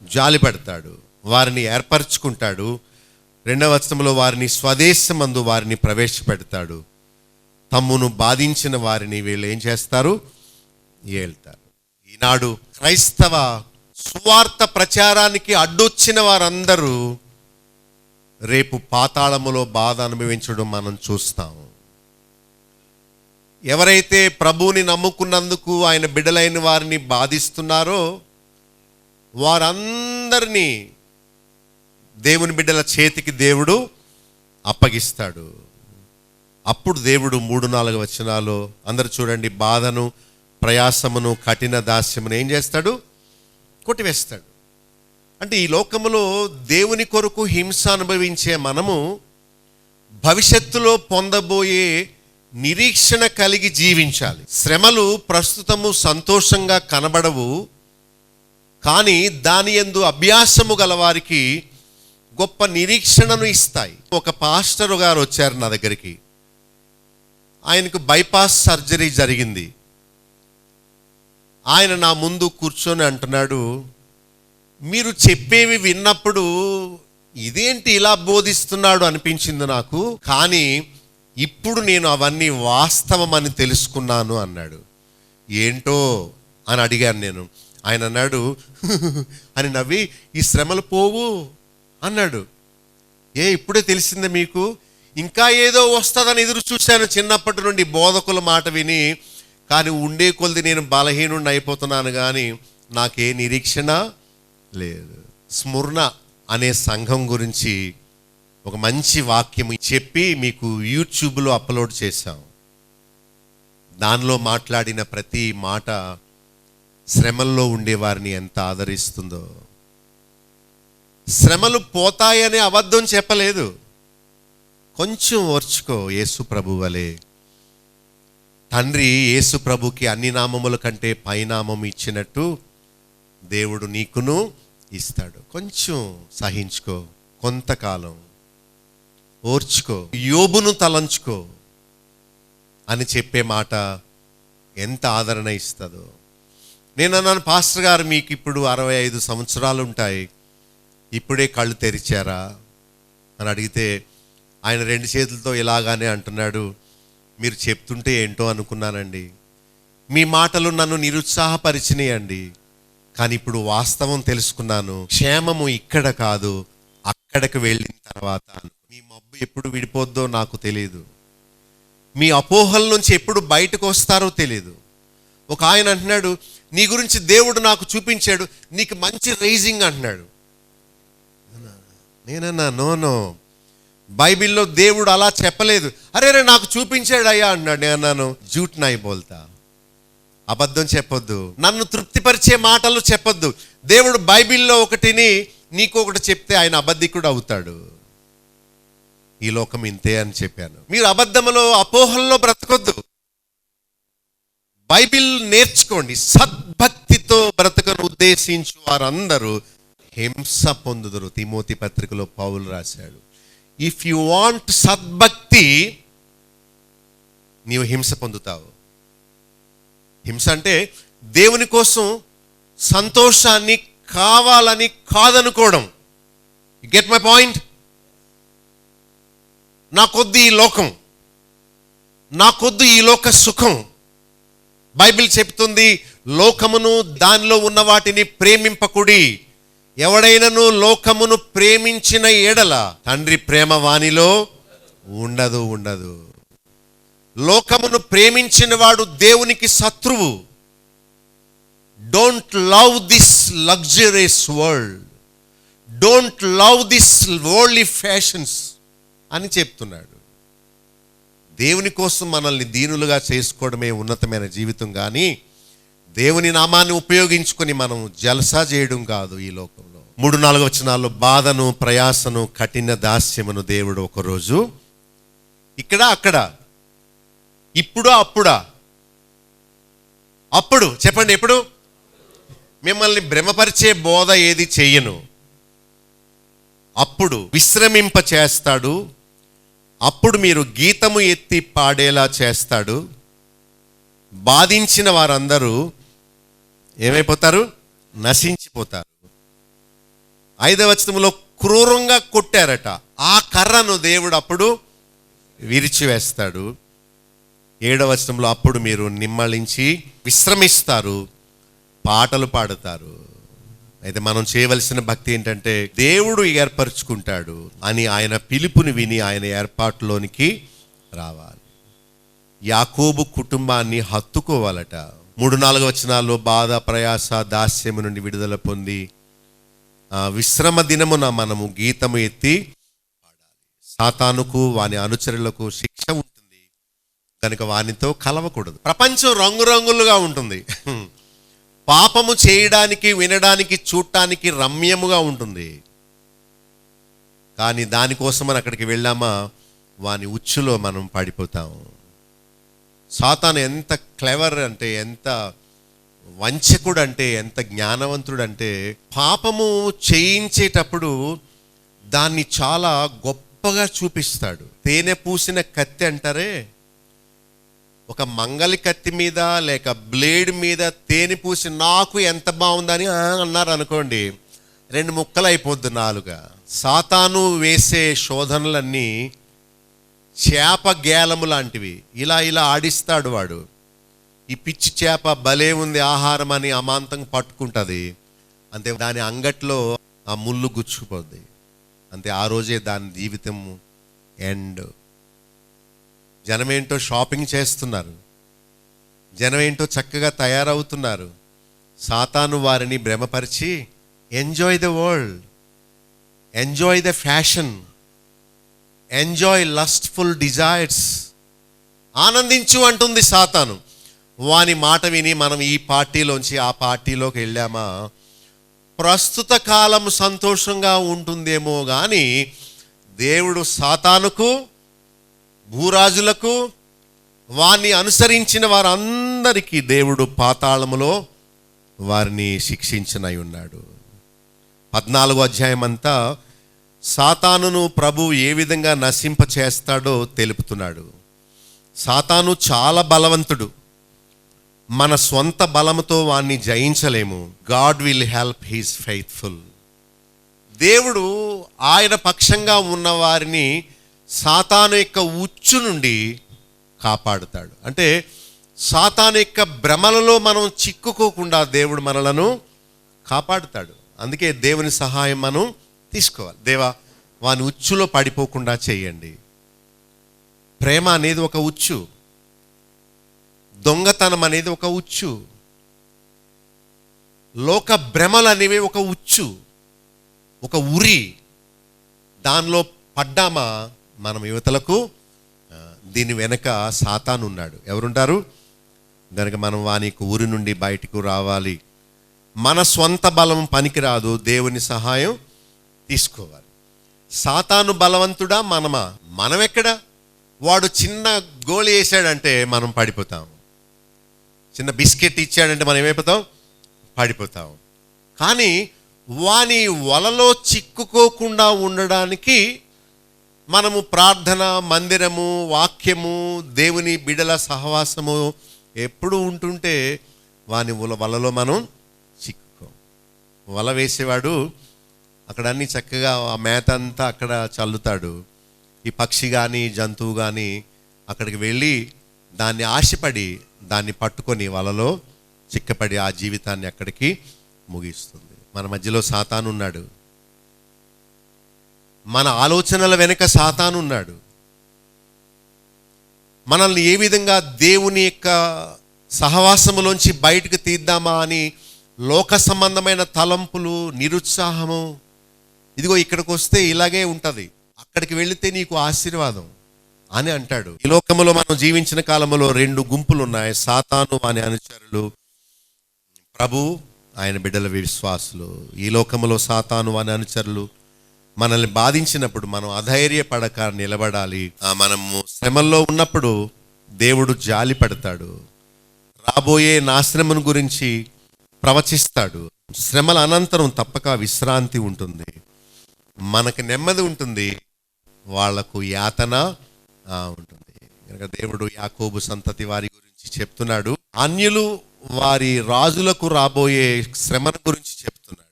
జాలి పడతాడు, వారిని ఏర్పరచుకుంటాడు. 2వ వచనంలో వారిని స్వదేశమందు వారిని ప్రవేశపెడతాడు. తమ్మును బాధించిన వారిని వీళ్ళు ఏం చేస్తారు? ఏళ్తారు. ఈనాడు క్రైస్తవ సువార్త ప్రచారానికి అడ్డొచ్చిన వారందరూ రేపు పాతాళములో బాధ అనుభవించడం మనం చూస్తాం. ఎవరైతే ప్రభువుని నమ్ముకున్నందుకు ఆయన బిడ్డలైన వారిని బాధిస్తున్నారో వారందరినీ దేవుని బిడ్డల చేతికి దేవుడు అప్పగిస్తాడు. అప్పుడు దేవుడు 3-4 వచనాలు అందరూ చూడండి, బాధను ప్రయాసమును కఠిన దాస్యమును ఏం చేస్తాడు? కొట్టివేస్తాడు. అంటే ఈ లోకములో దేవుని కొరకు హింస అనుభవించే మనము భవిష్యత్తులో పొందబోయే నిరీక్షణ కలిగి జీవించాలి. శ్రమలు ప్రస్తుతము సంతోషంగా కనబడవు, కానీ దాని యందు అభ్యాసము గలవారికి గొప్ప నిరీక్షణను ఇస్తాయి. ఒక పాస్టర్ గారు వచ్చారు నా దగ్గరికి. ఆయనకు బైపాస్ సర్జరీ జరిగింది. ఆయన నా ముందు కూర్చొని అంటున్నాడు, మీరు చెప్పేవి విన్నప్పుడు ఇదేంటి ఇలా బోధిస్తున్నాడు అనిపించింది నాకు, కానీ ఇప్పుడు నేను అవన్నీ వాస్తవం అని తెలుసుకున్నాను అన్నాడు. ఏంటో అని అడిగాను నేను. ఆయన అన్నాడు అని నవ్వి, ఈ శ్రమలు పోవు అన్నాడు. ఇప్పుడే తెలిసిందే మీకు? ఇంకా ఏదో వస్తుందని ఎదురు చూశాను చిన్నప్పటి నుండి బోధకుల మాట విని, కానీ ఉండే కొలది నేను బలహీనుడిని అయిపోతున్నాను, కానీ నాకే నిరీక్షణ లేదు. స్మరణ అనే సంఘం గురించి ఒక మంచి వాక్యం చెప్పి మీకు యూట్యూబ్లో అప్లోడ్ చేశాం. దానిలో మాట్లాడిన ప్రతి మాట శ్రమల్లో ఉండేవారిని ఎంత ఆదరిస్తుందో. శ్రమలు పోతాయనే అబద్ధం చెప్పలేదు. కొంచెం ఓర్చుకో, యేసు ప్రభు వలె. తండ్రి యేసు ప్రభుకి అన్ని నామముల కంటే పైనామం ఇచ్చినట్టు దేవుడు నీకును ఇస్తాడు. కొంచెం సహించుకో, కొంతకాలం ఓర్చుకో, యోబును తలంచుకో అని చెప్పే మాట ఎంత ఆదరణ ఇస్తుందో. నేను అన్నాను, పాస్టర్ గారు మీకు ఇప్పుడు 65 సంవత్సరాలు ఉంటాయి, ఇప్పుడే కళ్ళు తెరిచారా అని అడిగితే ఆయన 2 చేతులతో ఇలాగానే అంటున్నాడు, మీరు చెప్తుంటే ఏంటో అనుకున్నానండి, మీ మాటలు నన్ను నిరుత్సాహపరిచినాయండి, కానీ ఇప్పుడు వాస్తవం తెలుసుకున్నాను. క్షేమము ఇక్కడ కాదు, అక్కడికి వెళ్ళిన తర్వాత. మీ మబ్బు ఎప్పుడు విడిపోద్దో నాకు తెలియదు, మీ అపోహల నుంచి ఎప్పుడు బయటకు వస్తారో తెలియదు. ఒక ఆయన అంటున్నాడు, నీ గురించి దేవుడు నాకు చూపించాడు, నీకు మంచి రైజింగ్ అంటున్నాడు. నేనన్నా, నో, బైబిల్లో దేవుడు అలా చెప్పలేదు. అరే నాకు చూపించాడు అయ్యా అన్నాడు. నేను అన్నాను, జూట్ నాయి బోల్తా, అబద్ధం చెప్పొద్దు, నన్ను తృప్తిపరిచే మాటలు చెప్పొద్దు. దేవుడు బైబిల్లో ఒకటిని నీకు ఒకటి చెప్తే ఆయన అబద్ధికుడు అవుతాడు. ఈ లోకం ఇంతే అని చెప్పాను. మీరు అబద్ధములో అపోహల్లో బ్రతకొద్దు, బైబిల్ నేర్చుకోండి. సద్భక్తితో బ్రతకను ఉద్దేశించు వారందరూ హింస పొందుదురు. తిమోతి పత్రికలో పౌలు రాశాడు, ఇఫ్ యు వాంట్ సద్భక్తి, నీవు హింస పొందుతావు. హింస అంటే దేవుని కోసం సంతోషాన్ని కావాలని కాదనుకోవడం. Get my point? నాకొద్దు ఈ లోకం, నాకొద్దు ఈ లోక సుఖం. బైబిల్ చెప్తుంది, లోకమును దానిలో ఉన్న వాటిని ప్రేమింపకుడి. ఎవడైనను లోకమును ప్రేమించిన ఎడల తండ్రి ప్రేమ వానిలో ఉండదు. లోకమును ప్రేమించిన వాడు దేవునికి శత్రువు. Don't love this luxurious world, don't love this worldly fashions అని చెప్తున్నాడు. దేవుని కోసం మనల్ని దీనులుగా చేసుకోవడమే ఉన్నతమైన జీవితం, కానీ దేవుని నామాన్ని ఉపయోగించుకొని మనం జలసా చేయడం కాదు. ఈ లోకంలో 3-4 వచనాల్లో బాధను, ప్రయాసను, కఠిన దాస్యమును దేవుడు ఒకరోజు ఇక్కడ అక్కడ, ఇప్పుడు అప్పుడా? అప్పుడు చెప్పండి, ఎప్పుడు? మిమ్మల్ని భ్రమపరిచే బోధ ఏది చెయ్యను. అప్పుడు విశ్రమింప చేస్తాడు, అప్పుడు మీరు గీతము ఎత్తి పాడేలా చేస్తాడు. బాధించిన వారందరూ ఏమైపోతారు? నశించిపోతారు. 5వ వచనంలో క్రూరంగా కొట్టారట, ఆ కర్రను దేవుడు అప్పుడు విరిచివేస్తాడు. 7వ వచనంలో అప్పుడు మీరు నిమ్మళించి విశ్రమిస్తారు, పాటలు పాడతారు. అయితే మనం చేయవలసిన భక్తి ఏంటంటే, దేవుడు ఏర్పరచుకుంటాడు అని ఆయన పిలుపుని విని ఆయన ఏర్పాటులోనికి రావాలి. యాకోబు కుటుంబాన్ని హత్తుకోవాలట. 3-4 వచనాల్లో బాధ, ప్రయాస, దాస్యము నుండి విడుదల పొంది విశ్రమ దినమున మనము గీతము ఎత్తి పాడాలి. సాతానుకు వాని అనుచరులకు శిక్ష ఉంటుంది, కనుక వానితో కలవకూడదు. ప్రపంచం రంగురంగులుగా ఉంటుంది. పాపము చేయడానికి, వినడానికి, చూడటానికి రమ్యముగా ఉంటుంది. కానీ దానికోసమని అక్కడికి వెళ్ళామా వాని ఉచ్చులో మనం పడిపోతాము. సాతాను ఎంత క్లెవర్ అంటే, ఎంత వంచకుడు అంటే, ఎంత జ్ఞానవంతుడు అంటే, పాపము చేయించేటప్పుడు దాన్ని చాలా గొప్పగా చూపిస్తాడు. తేనె పూసిన కత్తి అంటారే, ఒక మంగలి కత్తి మీద లేక బ్లేడ్ మీద తేనె పూసి నాకు ఎంత బాగుందని అన్నారు అనుకోండి, 2 ముక్కలు అయిపోద్ది నాలుగా. సాతాను వేసే శోధనలన్నీ చేప గేలము లాంటివి. ఇలా ఇలా ఆడిస్తాడు వాడు. ఈ పిచ్చి చేప భలే ఉంది ఆహారం అని అమాంతంగా పట్టుకుంటుంది. అంతే, దాని అంగట్లో ఆ ముళ్ళు గుచ్చుకుపోద్ది. అంతే, ఆ రోజే దాని జీవితం ఎండ్. జనమేంటో షాపింగ్ చేస్తున్నారు, జనమేంటో చక్కగా తయారవుతున్నారు. సాతాను వారిని భ్రమపరిచి enjoy the world, enjoy the fashion, enjoy lustful desires, ఆనందించు అంటుంది సాతాను. వాని మాట విని మనం ఈ పార్టీలోంచి ఆ పార్టీలోకి వెళ్ళామా ప్రస్తుత కాలం సంతోషంగా ఉంటుందేమో కానీ దేవుడు సాతానుకు, భూరాజులకు, వారిని అనుసరించిన వారందరికీ దేవుడు పాతాళములో వారిని శిక్షించనై ఉన్నాడు. 14వ అధ్యాయం అంతా సాతానును ప్రభు ఏ విధంగా నశింప చేస్తాడో తెలుపుతున్నాడు. సాతాను చాలా బలవంతుడు. మన స్వంత బలముతో వాణ్ణి జయించలేము. God will help his faithful. దేవుడు ఆయన పక్షంగా ఉన్న వారిని సాతాను యొక్క ఉచ్చు నుండి కాపాడుతాడు. అంటే సాతాను యొక్క భ్రమలలో మనం చిక్కుకోకుండా దేవుడు మనలను కాపాడుతాడు. అందుకే దేవుని సహాయం మనం తీసుకోవాలి. దేవా, వాని ఉచ్చులో పడిపోకుండా చేయండి. ప్రేమ అనేది ఒక ఉచ్చు, దొంగతనం అనేది ఒక ఉచ్చు, లోక భ్రమలు అనేవి ఒక ఉచ్చు, ఒక ఉరి. దానిలో పడ్డామా మనం యువతలకు దీని వెనక సాతాను ఉన్నాడు. ఎవరుంటారు? కనుక మనం వాని ఊరి నుండి బయటకు రావాలి. మన స్వంత బలం పనికిరాదు, దేవుని సహాయం తీసుకోవాలి. సాతాను బలవంతుడా, మనమా? మనం ఎక్కడ? వాడు చిన్న గోళీ వేసాడంటే మనం పడిపోతాం. చిన్న బిస్కెట్ ఇచ్చాడంటే మనం ఏమైపోతాం? పడిపోతాం. కానీ వాని వలలో చిక్కుకోకుండా ఉండడానికి మనము ప్రార్థన, మందిరము, వాక్యము, దేవుని బిడల సహవాసము ఎప్పుడు ఉంటుంటే వాని వలలో మనం చిక్కుకోం. వల వేసేవాడు అక్కడ అన్ని చక్కగా ఆ మేత అంతా అక్కడ చల్లుతాడు. ఈ పక్షి కానీ జంతువు కానీ అక్కడికి వెళ్ళి దాన్ని ఆశపడి దాన్ని పట్టుకొని వలలో చిక్కపడి ఆ జీవితాన్ని అక్కడికి ముగిస్తుంది. మన మధ్యలో సాతాను ఉన్నాడు. మన ఆలోచనల వెనుక సాతాను ఉన్నాడు. మనల్ని ఏ విధంగా దేవుని యొక్క సహవాసములోంచి బయటకు తీద్దామా అని లోక సంబంధమైన తలంపులు, నిరుత్సాహము. ఇదిగో ఇక్కడికి వస్తే ఇలాగే ఉంటుంది, అక్కడికి వెళితే నీకు ఆశీర్వాదం అని అంటాడు. ఈ లోకములో మనం జీవించిన కాలంలో 2 గుంపులు ఉన్నాయి. సాతాను వాని అనుచరులు, ప్రభు ఆయన బిడ్డల విశ్వాసులు. ఈ లోకములో సాతాను వాని అనుచరులు మనల్ని బాధించినప్పుడు మనం అధైర్యపడక నిలబడాలి. మనము శ్రమల్లో ఉన్నప్పుడు దేవుడు జాలి పడతాడు. రాబోయే నాశనమును గురించి ప్రవచిస్తాడు. శ్రమల అనంతరం తప్పక విశ్రాంతి ఉంటుంది, మనకు నెమ్మది ఉంటుంది, వాళ్లకు యాతన ఉంటుంది. కనుక దేవుడు యాకోబు సంతతి వారి గురించి చెప్తున్నాడు. అన్యులు వారి రాజులకు రాబోయే శ్రమను గురించి చెప్తున్నాడు.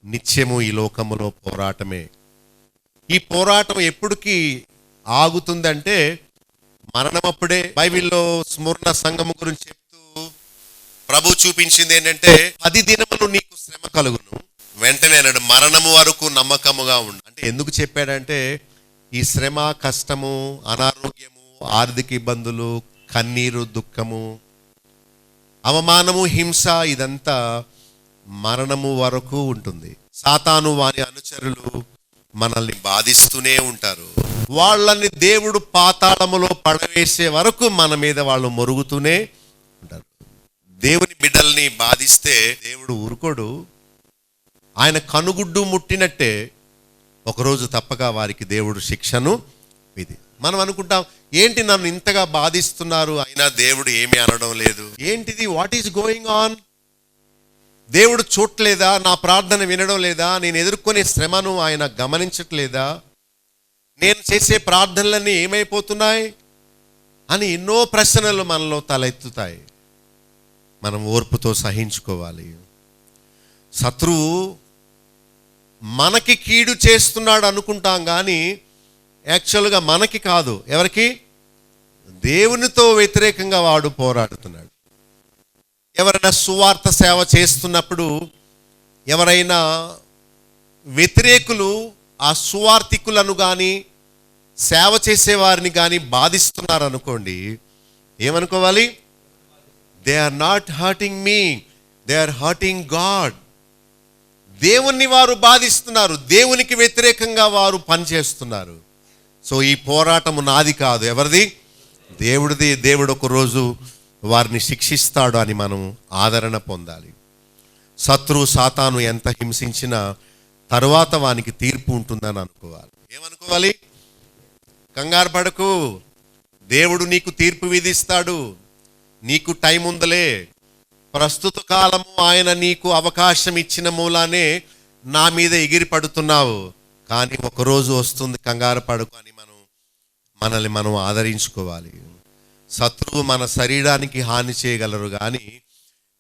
నిత్యము ఈ లోకములో పోరాటమే. ఈ పోరాటం ఎప్పటికీ ఆగుతుందంటే మరణం అప్పుడే. బైబిల్లో స్మరణ సంఘము గురించి చెప్తూ ప్రభు చూపించింది ఏంటంటే 10 దినములు నీకు శ్రమ కలుగును, వెంటనే అన్నాడు మరణము వరకు నమ్మకముగా ఉండు. అంటే ఎందుకు చెప్పాడంటే ఈ శ్రమ, కష్టము, అనారోగ్యము, ఆర్థిక ఇబ్బందులు, కన్నీరు, దుఃఖము, అవమానము, హింస ఇదంతా మరణము వరకు ఉంటుంది. సాతాను వాని అనుచరులు మనల్ని బాధిస్తూనే ఉంటారు. వాళ్ళని దేవుడు పాతాళములో పడవేసే వరకు మన మీద వాళ్ళు మొరుగుతూనే ఉంటారు. దేవుని బిడ్డల్ని బాధిస్తే దేవుడు ఊరుకోడు. ఆయన కనుగుడ్డు ముట్టినట్టే ఒకరోజు తప్పక వారికి దేవుడు శిక్షను విధి. మనం అనుకుంటాం, ఏంటి నన్ను ఇంతగా బాధిస్తున్నారు అయినా దేవుడు ఏమీ అనడం లేదు, ఏంటిది, వాట్ ఈస్ గోయింగ్ ఆన్? దేవుడు చూడలేదా? నా ప్రార్థన వినడం లేదా? నేను ఎదుర్కొనే శ్రమను ఆయన గమనించట్లేదా? నేను చేసే ప్రార్థనలన్నీ ఏమైపోతున్నాయి అని ఎన్నో ప్రశ్నలు మనలో తలెత్తుతాయి. మనం ఓర్పుతో సహించుకోవాలి. శత్రువు మనకి కీడు చేస్తున్నాడు అనుకుంటాం కానీ యాక్చువల్గా మనకి కాదు. ఎవరికి? దేవునితో వ్యతిరేకంగా వాడు పోరాడుతున్నాడు. ఎవరైనా సువార్త సేవ చేస్తున్నప్పుడు ఎవరైనా వ్యతిరేకులు ఆ సువార్థికులను కానీ సేవ చేసేవారిని కానీ బాధిస్తున్నారనుకోండి, ఏమనుకోవాలి? They are not hurting me, they are hurting God. దేవుణ్ణి వారు బాధిస్తున్నారు, దేవునికి వ్యతిరేకంగా వారు పనిచేస్తున్నారు. సో ఈ పోరాటము నాది కాదు, ఎవరిది? దేవుడిది. దేవుడు ఒకరోజు వారిని శిక్షిస్తాడు అని మనం ఆదరణ పొందాలి. శత్రువు సాతాను ఎంత హింసించినా తరువాత వానికి తీర్పు ఉంటుందని అనుకోవాలి. ఏమనుకోవాలి? కంగారు పడకు, దేవుడు నీకు తీర్పు విధిస్తాడు, నీకు టైం ఉందలే. ప్రస్తుత కాలము ఆయన నీకు అవకాశం ఇచ్చిన మూలానే నా మీద ఎగిరి పడుతున్నావు, కానీ ఒకరోజు వస్తుంది, కంగారు పడకు అని మనల్ని మనం ఆదరించుకోవాలి. శత్రువు మన శరీరానికి హాని చేయగలరు కానీ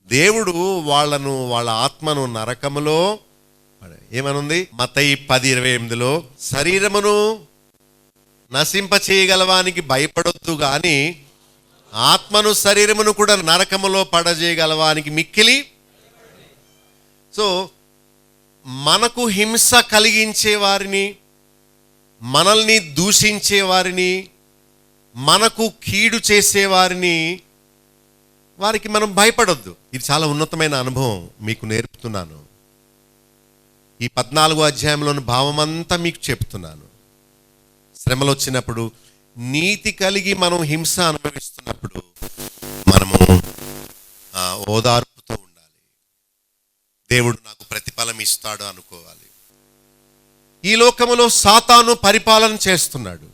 దేవుడు వాళ్ళ ఆత్మను నరకములో ఏమనుంది? మత్తయి 10:28లో శరీరమును నశింప చేయగలవానికి భయపడొద్దు కానీ ఆత్మను శరీరమును కూడా నరకములో పడజేయగలవానికి మిక్కిలి. సో మనకు హింస కలిగించే వారిని, మనల్ని దూషించే వారిని, మనకు కీడు చేసేవారిని, వారికి మనం భయపడొద్దు. ఇది చాలా ఉన్నతమైన అనుభవం మీకు నేర్పుతున్నాను. ఈ 14వ అధ్యాయంలోని భావమంతా మీకు చెప్తున్నాను. శ్రమలు వచ్చినప్పుడు, నీతి కలిగి మనం హింస అనుభవిస్తున్నప్పుడు మనము ఓదార్పుతో ఉండాలి. దేవుడు నాకు ప్రతిఫలం ఇస్తాడు అనుకోవాలి. ఈ లోకములో సాతాను పరిపాలన చేస్తున్నాడు.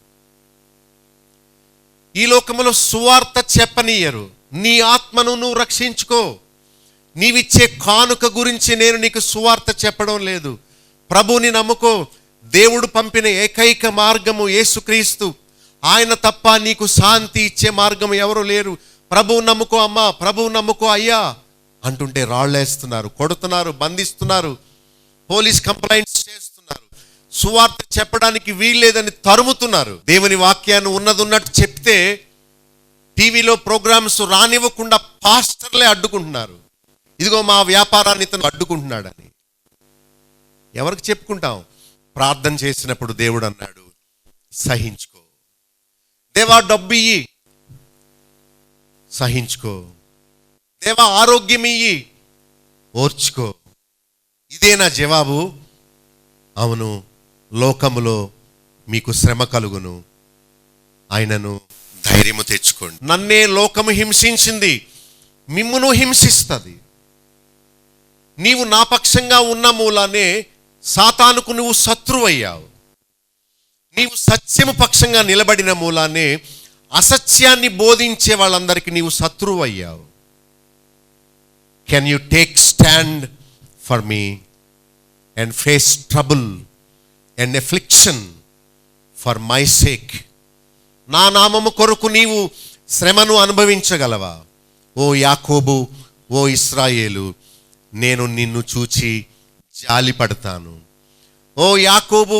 ఈ లోకములో సువార్త చెప్పనీయరు. నీ ఆత్మను నువ్వు రక్షించుకో. నీవిచ్చే కానుక గురించి నేను నీకు సువార్త చెప్పడం లేదు. ప్రభువుని నమ్ముకో. దేవుడు పంపిన ఏకైక మార్గము యేసుక్రీస్తు. ఆయన తప్ప నీకు శాంతి ఇచ్చే మార్గం ఎవరు లేరు. ప్రభువు నమ్ముకో అమ్మా, ప్రభువు నమ్ముకో అయ్యా అంటుంటే రాళ్ళేస్తున్నారు, కొడుతున్నారు, బంధిస్తున్నారు, పోలీస్ కంప్లైంట్స్ చేస్తున్నారు, సువార్త చెప్పడానికి వీల్లేదని తరుముతున్నారు. దేవుని వాక్యాన్ని ఉన్నట్టు చెప్తే టీవీలో ప్రోగ్రామ్స్ రానివ్వకుండా పాస్టర్లే అడ్డుకుంటున్నారు. ఇదిగో మా వ్యాపారాన్ని ఇతను అడ్డుకుంటున్నాడని. ఎవరికి చెప్పుకుంటాం? ప్రార్థన చేసినప్పుడు దేవుడు అన్నాడు, సహించుకో. దేవా డబ్బు ఇయ్యి, సహించుకో. దేవా ఆరోగ్యం ఇయ్యి, ఓర్చుకో. ఇదే నా జవాబు. అవును, లోకములో మీకు శ్రమ కలుగును, ఆయనను ధైర్యము తెచ్చుకోండి. నన్నే లోకము హింసించింది, మిమ్మును హింసిస్తుంది. నీవు నా పక్షంగా ఉన్న మూలానే సాతానుకు నువ్వు శత్రువయ్యావు. నీవు సత్యము పక్షంగా నిలబడిన మూలానే అసత్యాన్ని బోధించే వాళ్ళందరికీ నీవు శత్రువు అయ్యావు. Can you take stand for me and face trouble and affliction for my sake? నా నామము కొరకు నీవు శ్రమను అనుభవించగలవా? ఓ యాకోబు, ఓ ఇశ్రాయేలు, నేను నిన్ను చూచి జాలి పడతాను. ఓ యాకోబు,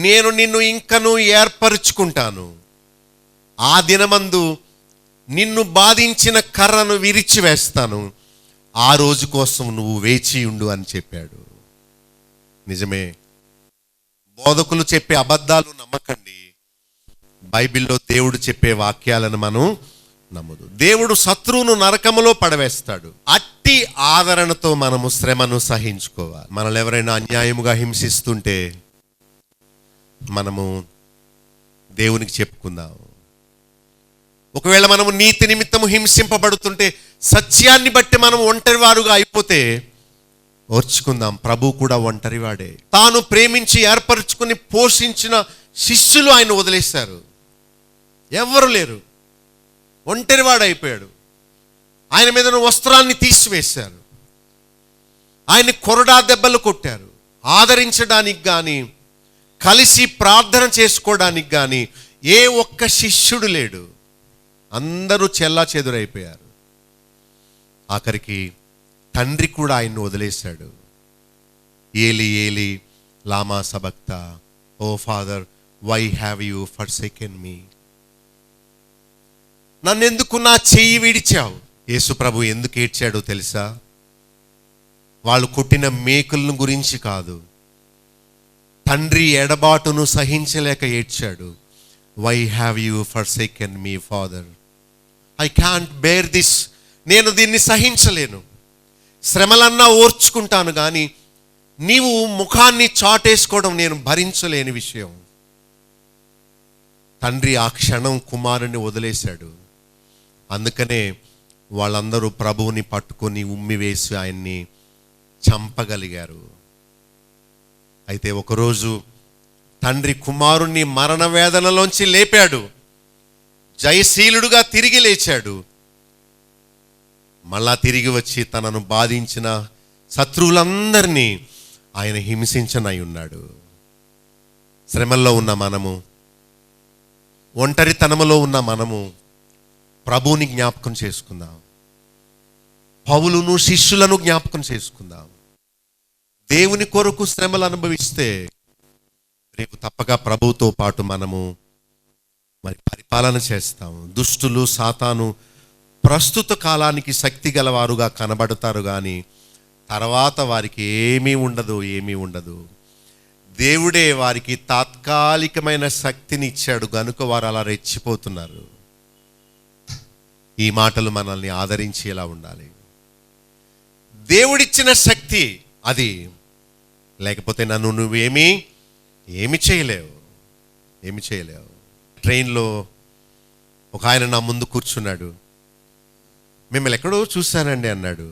నేను నిన్ను ఇంకను ఏర్పరుచుకుంటాను. ఆ దినమందు నిన్ను బాధించిన కర్రను విరిచివేస్తాను. ఆ రోజు కోసం నువ్వు వేచి ఉండు అని చెప్పాడు. నిజమే, బోధకులు చెప్పే అబద్ధాలు నమ్మకండి. బైబిల్లో దేవుడు చెప్పే వాక్యాలను మనం నమ్మదు. దేవుడు శత్రువును నరకములో పడవేస్తాడు. అట్టి ఆదరణతో మనము శ్రమను సహించుకోవాలి. మనల్ని ఎవరైనా అన్యాయముగా హింసిస్తుంటే మనము దేవునికి చెప్పుకుందాం. ఒకవేళ మనము నీతి నిమిత్తము హింసింపబడుతుంటే, సత్యాన్ని బట్టి మనం ఒంటరివారుగా అయిపోతే ఓర్చుకుందాం. ప్రభు కూడా ఒంటరివాడే. తాను ప్రేమించి ఏర్పరచుకుని పోషించిన శిష్యులు ఆయన వదిలేశారు. ఎవ్వరు లేరు, ఒంటరివాడు అయిపోయాడు. ఆయన మీద వస్త్రాన్ని తీసివేశారు, ఆయన్ని కొరడా దెబ్బలు కొట్టారు. ఆదరించడానికి కానీ, కలిసి ప్రార్థన చేసుకోవడానికి కానీ ఏ ఒక్క శిష్యుడు లేడు. అందరూ చెల్లా చెదురైపోయారు. ఆఖరికి తండ్రి కూడా ఆయన్ని వదిలేశాడు. ఏలి ఏలి లామా సబక్తా, O father why have you forsaken me. నన్నెందుకు నా చెయ్యి విడిచావు? యేసు ప్రభు ఎందుకు ఏడ్చాడో తెలుసా? వాళ్ళు కొట్టిన మేకులను గురించి కాదు, తండ్రి ఎడబాటును సహించలేక ఏడ్చాడు. Why have you forsaken me father, I can't bear this. నేను దీన్ని సహించలేను. శ్రమలన్నా ఓర్చుకుంటాను, కానీ నీవు ముఖాన్ని చాటేసుకోవడం నేను భరించలేని విషయం. తండ్రి ఆ క్షణం కుమారుని వదిలేశాడు. అందుకనే వాళ్ళందరూ ప్రభువుని పట్టుకొని ఉమ్మివేసి ఆయన్ని చంపగలిగారు. అయితే ఒకరోజు తండ్రి కుమారుణ్ణి మరణ వేదనలోంచి లేపాడు. జయశీలుడుగా తిరిగి లేచాడు. మళ్ళా తిరిగి వచ్చి తనను బాధించిన శత్రువులందరినీ ఆయన హింసించనై ఉన్నాడు. శ్రమల్లో ఉన్న మనము, ఒంటరితనములో ఉన్న మనము ప్రభువుని జ్ఞాపకం చేసుకుందాం. పౌలును శిష్యులను జ్ఞాపకం చేసుకుందాం. దేవుని కొరకు శ్రమలు అనుభవిస్తే రేపు తప్పక ప్రభువుతో పాటు మనము మరి పరిపాలన చేస్తాం. దుష్టులు సాతాను ప్రస్తుత కాలానికి శక్తి గలవారుగా కనబడతారు, కానీ తర్వాత వారికి ఏమీ ఉండదు. దేవుడే వారికి తాత్కాలికమైన శక్తిని ఇచ్చాడు గనుక వారు అలా రెచ్చిపోతున్నారు. ఈ మాటలు మనల్ని ఆదరించేలా ఉండాలి. దేవుడిచ్చిన శక్తి అది, లేకపోతే నన్ను ఏమి చేయలేవు. ట్రైన్లో ఒక ఆయన నా ముందు కూర్చున్నాడు. మిమ్మల్ని ఎక్కడో చూశానండి అన్నాడు.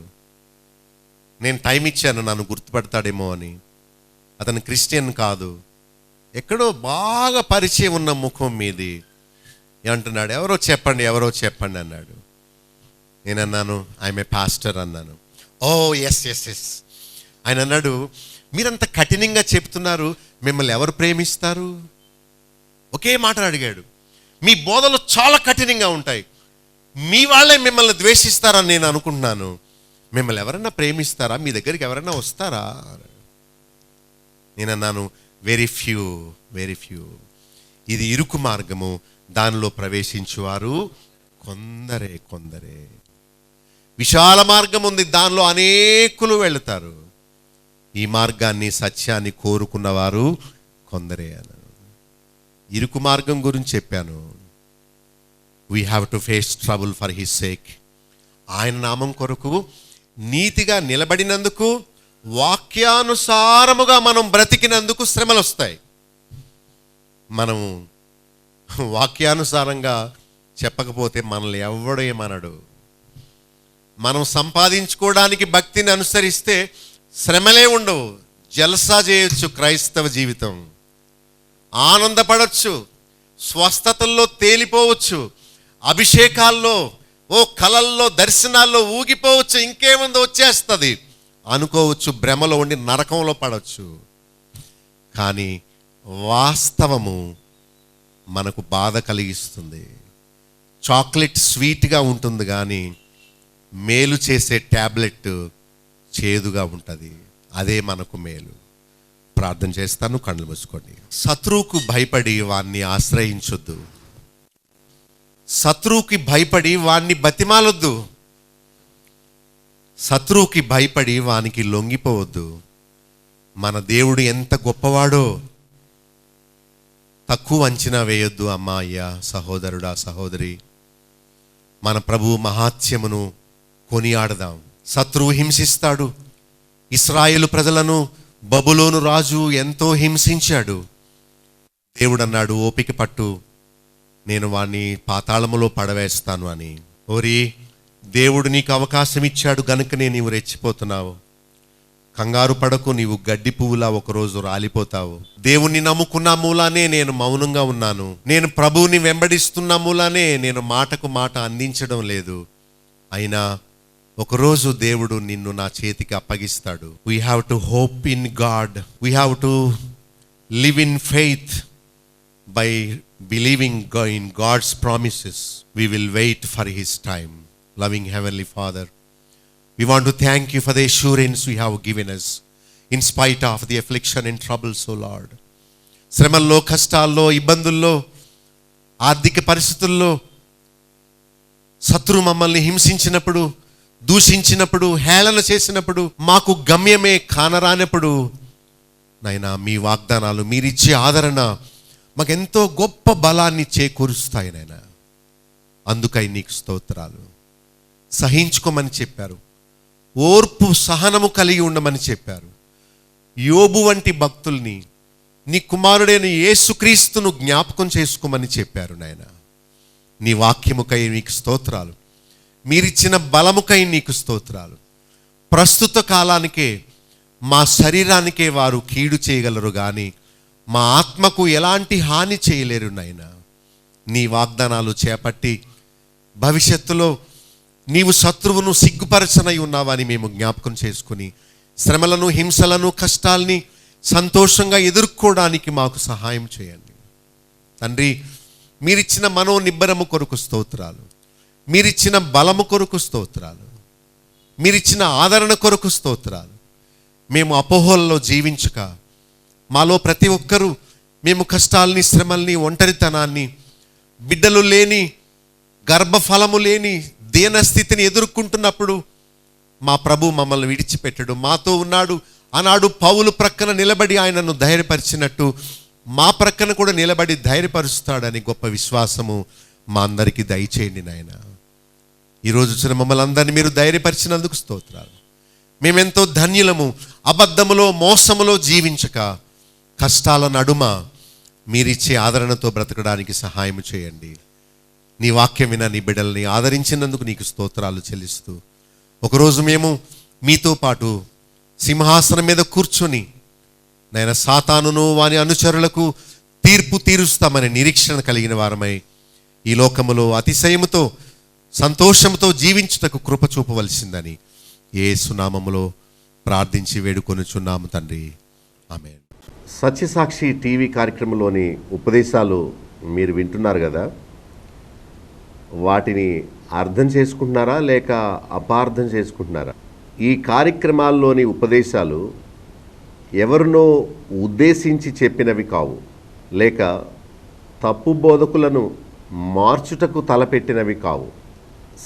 నేను టైం ఇచ్చాను నన్ను గుర్తుపడతాడేమో అని. అతను క్రిస్టియన్ కాదు, ఎక్కడో బాగా పరిచయం ఉన్న ముఖం మీది. ఏమంటున్నాడు? ఎవరో చెప్పండి అన్నాడు. నేను అన్నాను, ఐఎమ్ ఏ పాస్టర్ అన్నాను. ఓ ఎస్. ఆయన అన్నాడు, మీరంత కఠినంగా చెప్తున్నారు, మిమ్మల్ని ఎవరు ప్రేమిస్తారు? ఒకే మాట అడిగాడు. మీ బోధలు చాలా కఠినంగా ఉంటాయి, మీ వాళ్ళే మిమ్మల్ని ద్వేషిస్తారని నేను అనుకుంటున్నాను. మిమ్మల్ని ఎవరన్నా ప్రేమిస్తారా? మీ దగ్గరికి ఎవరన్నా వస్తారా? నేను అన్నాను, వెరీ ఫ్యూ. ఇది ఇరుకు మార్గము, దానిలో ప్రవేశించువారు కొందరే. విశాల మార్గం ఉంది, దానిలో అనేకులు వెళతారు. ఈ మార్గాన్ని, సత్యాన్ని కోరుకున్నవారు కొందరే అన్నాను. ఇరుకు మార్గం గురించి చెప్పాను. We have to face trouble for his sake. ఆయన నామం కొరకు నీతిగా నిలబడినందుకు, వాక్యానుసారముగా మనం బ్రతికినందుకు శ్రమలు వస్తాయి. మనము వాక్యానుసారంగా చెప్పకపోతే మనల్ని ఎవడో ఏమనడు. మనం సంపాదించుకోవడానికి భక్తిని అనుసరిస్తే శ్రమలే ఉండవు. జల్సా చేయొచ్చు, క్రైస్తవ జీవితం ఆనందపడచ్చు, స్వస్థతల్లో తేలిపోవచ్చు, అభిషేకాల్లో, కలల్లో, దర్శనాల్లో ఊగిపోవచ్చు. ఇంకేముందో వచ్చేస్తుంది అనుకోవచ్చు, భ్రమలో ఉండి నరకంలో పడవచ్చు. కానీ వాస్తవము మనకు బాధ కలిగిస్తుంది. చాక్లెట్ స్వీట్గా ఉంటుంది, కానీ మేలు చేసే ట్యాబ్లెట్ చేదుగా ఉంటుంది. అదే మనకు మేలు. ప్రార్థన చేస్తాను, కళ్ళు మూసుకోండి. శత్రువుకు భయపడి వాణ్ణి ఆశ్రయించొద్దు. శత్రువుకి భయపడి వాణ్ణి బతిమాలొద్దు. శత్రువుకి భయపడి వానికి లొంగిపోవద్దు. మన దేవుడు ఎంత గొప్పవాడో తక్కువ అంచనా వేయొద్దు. అమ్మా, అయ్యా, సహోదరుడా, సహోదరి, మన ప్రభువు మహాత్యమును కొనియాడదాం. శత్రువు హింసిస్తాడు. ఇశ్రాయేలు ప్రజలను బబులోను రాజు ఎంతో హింసించాడు. దేవుడు అన్నాడు, ఓపిక పట్టు, నేను వాణ్ణి పాతాళములో పడవేస్తాను అని. ఓరి, దేవుడు నీకు అవకాశం ఇచ్చాడు గనుకనే నీవు రెచ్చిపోతున్నావు. కంగారు పడకు, నీవు గడ్డి పువ్వులా ఒకరోజు రాలిపోతావు. దేవుణ్ణి నమ్ముకున్న మూలానే నేను మౌనంగా ఉన్నాను. నేను ప్రభువుని వెంబడిస్తున్న మూలానే నేను మాటకు మాట అందించడం లేదు. అయినా ఒకరోజు దేవుడు నిన్ను నా చేతికి అప్పగిస్తాడు. We have to hope in God. We have to live in faith. By believing in God's promises we will wait for his time. Loving Heavenly Father, we want to thank you for the assurance you have given us in spite of the affliction and troubles, O Lord. శ్రమల్లో, కష్టాల్లో, ఇబ్బందుల్లో, ఆర్థిక పరిస్థితుల్లో శత్రు మమ్మల్ని హింసించినప్పుడు, దూషించినప్పుడు, హేళన చేసినప్పుడు, మాకు గమ్యమే కానరానప్పుడు నాయనా, మీ వాగ్దానాలు, మీరిచ్చే ఆదరణ మాకెంతో గొప్ప బలాన్ని చేకూరుస్తాయి నాయనా. అందుకై నీకు స్తోత్రాలు. సహించుకోమని చెప్పారు, ఓర్పు సహనము కలిగి ఉండమని చెప్పారు. యోబు వంటి భక్తుల్ని, నీ కుమారుడైన యేసుక్రీస్తును జ్ఞాపకం చేసుకోమని చెప్పారు నాయన. నీ వాక్యముకై నీకు స్తోత్రాలు. మీరిచ్చిన బలముకై నీకు స్తోత్రాలు. ప్రస్తుత కాలానికే, మా శరీరానికే వారు కీడు చేయగలరు కానీ మా ఆత్మకు ఎలాంటి హాని చేయలేరు నాయన. నీ వాగ్దానాలు చేపట్టి భవిష్యత్తులో నీవు శత్రువును సిగ్గుపరచనై ఉన్నావని మేము జ్ఞాపకం చేసుకుని శ్రమలను, హింసలను, కష్టాల్ని సంతోషంగా ఎదుర్కోవడానికి మాకు సహాయం చేయండి తండ్రి. మీరిచ్చిన మనోనిబ్బరము కొరకు స్తోత్రాలు. మీరిచ్చిన బలము కొరకు స్తోత్రాలు. మీరిచ్చిన ఆదరణ కొరకు స్తోత్రాలు. మేము అపోహల్లో జీవించక, మాలో ప్రతి ఒక్కరూ మేము కష్టాల్ని, శ్రమల్ని, ఒంటరితనాన్ని, బిడ్డలు లేని, గర్భఫలము లేని దీనస్థితిని ఎదుర్కొంటున్నప్పుడు మా ప్రభు మమ్మల్ని విడిచిపెట్టడు, మాతో ఉన్నాడు. ఆనాడు పౌలు ప్రక్కన నిలబడి ఆయనను ధైర్యపరిచినట్టు మా ప్రక్కన కూడా నిలబడి ధైర్యపరుస్తాడని గొప్ప విశ్వాసము మా అందరికీ దయచేయండి నాయన. ఈరోజు వచ్చిన మమ్మల్ని అందరినీ మీరు ధైర్యపరిచినందుకు స్తోత్రాలు. మేమెంతో ధన్యులము. అబద్ధములో, మోసములో జీవించక కష్టాల నడుమ మీరిచ్చే ఆదరణతో బ్రతకడానికి సహాయం చేయండి. నీ వాక్యం విన నీ బిడ్డల్ని ఆదరించినందుకు నీకు స్తోత్రాలు చెల్లిస్తూ, ఒకరోజు మేము మీతో పాటు సింహాసనం మీద కూర్చొని నాయన సాతానును వాని అనుచరులకు తీర్పు తీరుస్తామని నిరీక్షణ కలిగిన వారమై ఈ లోకములో అతిశయముతో, సంతోషముతో జీవించుటకు కృప చూపవలసిందని యేసు నామములో ప్రార్థించి వేడుకొనుచున్నాము తండ్రి. ఆమేన్. సత్యసాక్షి టీవీ కార్యక్రమంలోని ఉపదేశాలు మీరు వింటున్నారు కదా, వాటిని అర్థం చేసుకుంటున్నారా లేక అపార్థం చేసుకుంటున్నారా? ఈ కార్యక్రమాల్లోని ఉపదేశాలు ఎవరినో ఉద్దేశించి చెప్పినవి కావు, లేక తప్పు బోధకులను మార్చుటకు తలపెట్టినవి కావు.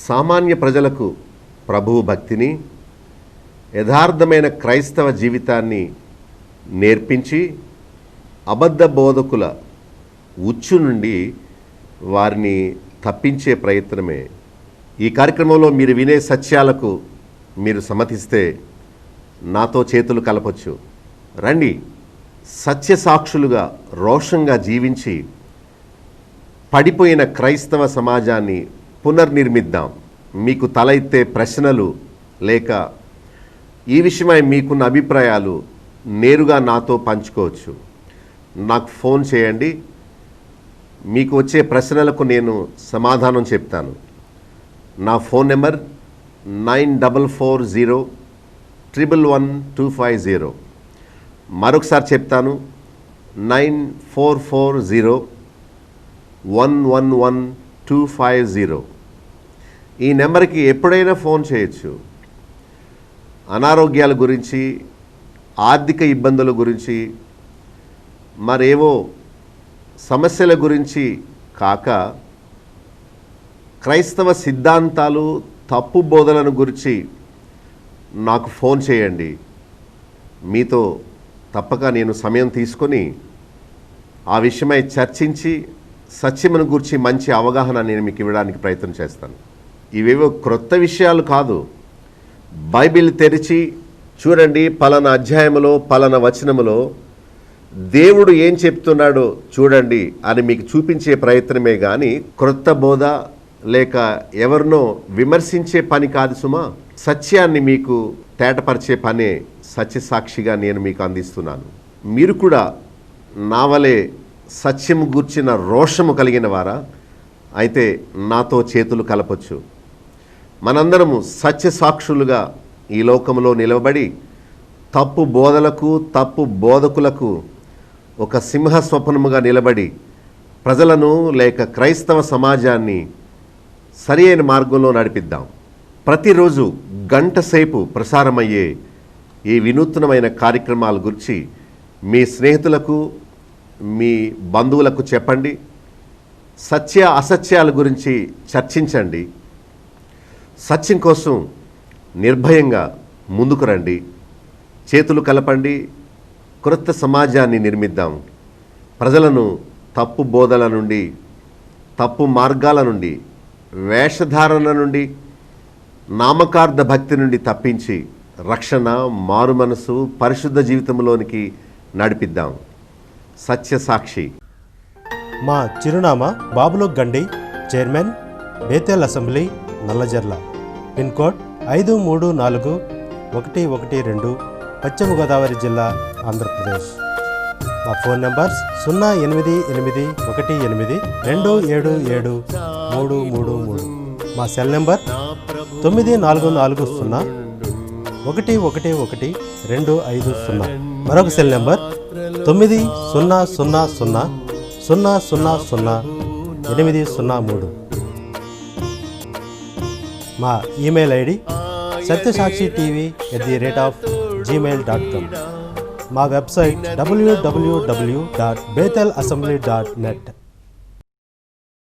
సామాన్య ప్రజలకు ప్రభువు భక్తిని, యథార్థమైన క్రైస్తవ జీవితాన్ని నేర్పించి అబద్ధ బోధకుల ఉచ్చు నుండి వారిని తప్పించే ప్రయత్నమే. ఈ కార్యక్రమంలో మీరు వినే సత్యాలకు మీరు సమ్మతిస్తే నాతో చేతులు కలపొచ్చు. రండి, సత్యసాక్షులుగా రోషంగా జీవించి పడిపోయిన క్రైస్తవ సమాజాన్ని పునర్నిర్మిద్దాం. మీకు తల ఎత్తే ప్రశ్నలు లేక ఈ విషయమై మీకున్న అభిప్రాయాలు నేరుగా నాతో పంచుకోవచ్చు. నాకు ఫోన్ చేయండి. మీకు వచ్చే ప్రశ్నలకు నేను సమాధానం చెప్తాను. నా ఫోన్ నెంబర్ 9440111250. మరొకసారి చెప్తాను, 9440111250. ఈ నెంబర్కి ఎప్పుడైనా ఫోన్ చేయొచ్చు. అనారోగ్యాల గురించి, ఆర్థిక ఇబ్బందుల గురించి, మరేవో సమస్యల గురించి కాక క్రైస్తవ సిద్ధాంతాలు, తప్పు బోధలను గురించి నాకు ఫోన్ చేయండి. మీతో తప్పక నేను సమయం తీసుకొని ఆ విషయమై చర్చించి సత్యమును గురించి మంచి అవగాహన నేను మీకు ఇవ్వడానికి ప్రయత్నం చేస్తాను. ఇవేవో క్రొత్త విషయాలు కాదు. బైబిల్ తెరిచి చూడండి, పలానా అధ్యాయములో, పలానా వచనములో దేవుడు ఏం చెప్తున్నాడో చూడండి అని మీకు చూపించే ప్రయత్నమే కానీ క్రొత్త బోధ లేక ఎవరినో విమర్శించే పని కాదు సుమా. సత్యాన్ని మీకు తేటపరిచే పనే సత్యసాక్షిగా నేను మీకు అందిస్తున్నాను. మీరు కూడా నా వలె సత్యము గూర్చిన రోషము కలిగిన వారా అయితే నాతో చేతులు కలపొచ్చు. మనందరము సత్యసాక్షులుగా ఈ లోకంలో నిలబడి తప్పు బోధలకు తప్పు బోధకులకు ఒక సింహ స్వప్నముగా నిలబడి ప్రజలను లేక క్రైస్తవ సమాజాన్ని సరి అయిన మార్గంలో నడిపిద్దాం. ప్రతిరోజు గంట సేపు ప్రసారమయ్యే ఈ వినూత్నమైన కార్యక్రమాల గురించి మీ స్నేహితులకు మీ బంధువులకు చెప్పండి. సత్య అసత్యాల గురించి చర్చించండి. సత్యం కోసం నిర్భయంగా ముందుకు రండి. చేతులు కలపండి. క్రొత్త సమాజాన్ని నిర్మిద్దాం. ప్రజలను తప్పు బోధల నుండి, తప్పు మార్గాల నుండి, వేషధారణ నుండి, నామకార్థ భక్తి నుండి తప్పించి రక్షణ, మారు మనసు, పరిశుద్ధ జీవితంలోనికి నడిపిద్దాం. సత్యసాక్షి. మా చిరునామా బాబులో గండి, chairman, Bethel assembly, Nallajerla. Pin code 534112, పశ్చిమ గోదావరి జిల్లా, ఆంధ్రప్రదేశ్. మా ఫోన్ నంబర్స్ 088118277333. మా సెల్ నెంబర్ 9440111250. మరొక సెల్ నెంబర్ 9000000803. మా ఈమెయిల్ ఐడి satysakshiTV@gmail.com. మా వెబ్సైట్ www.bethelassembly.net.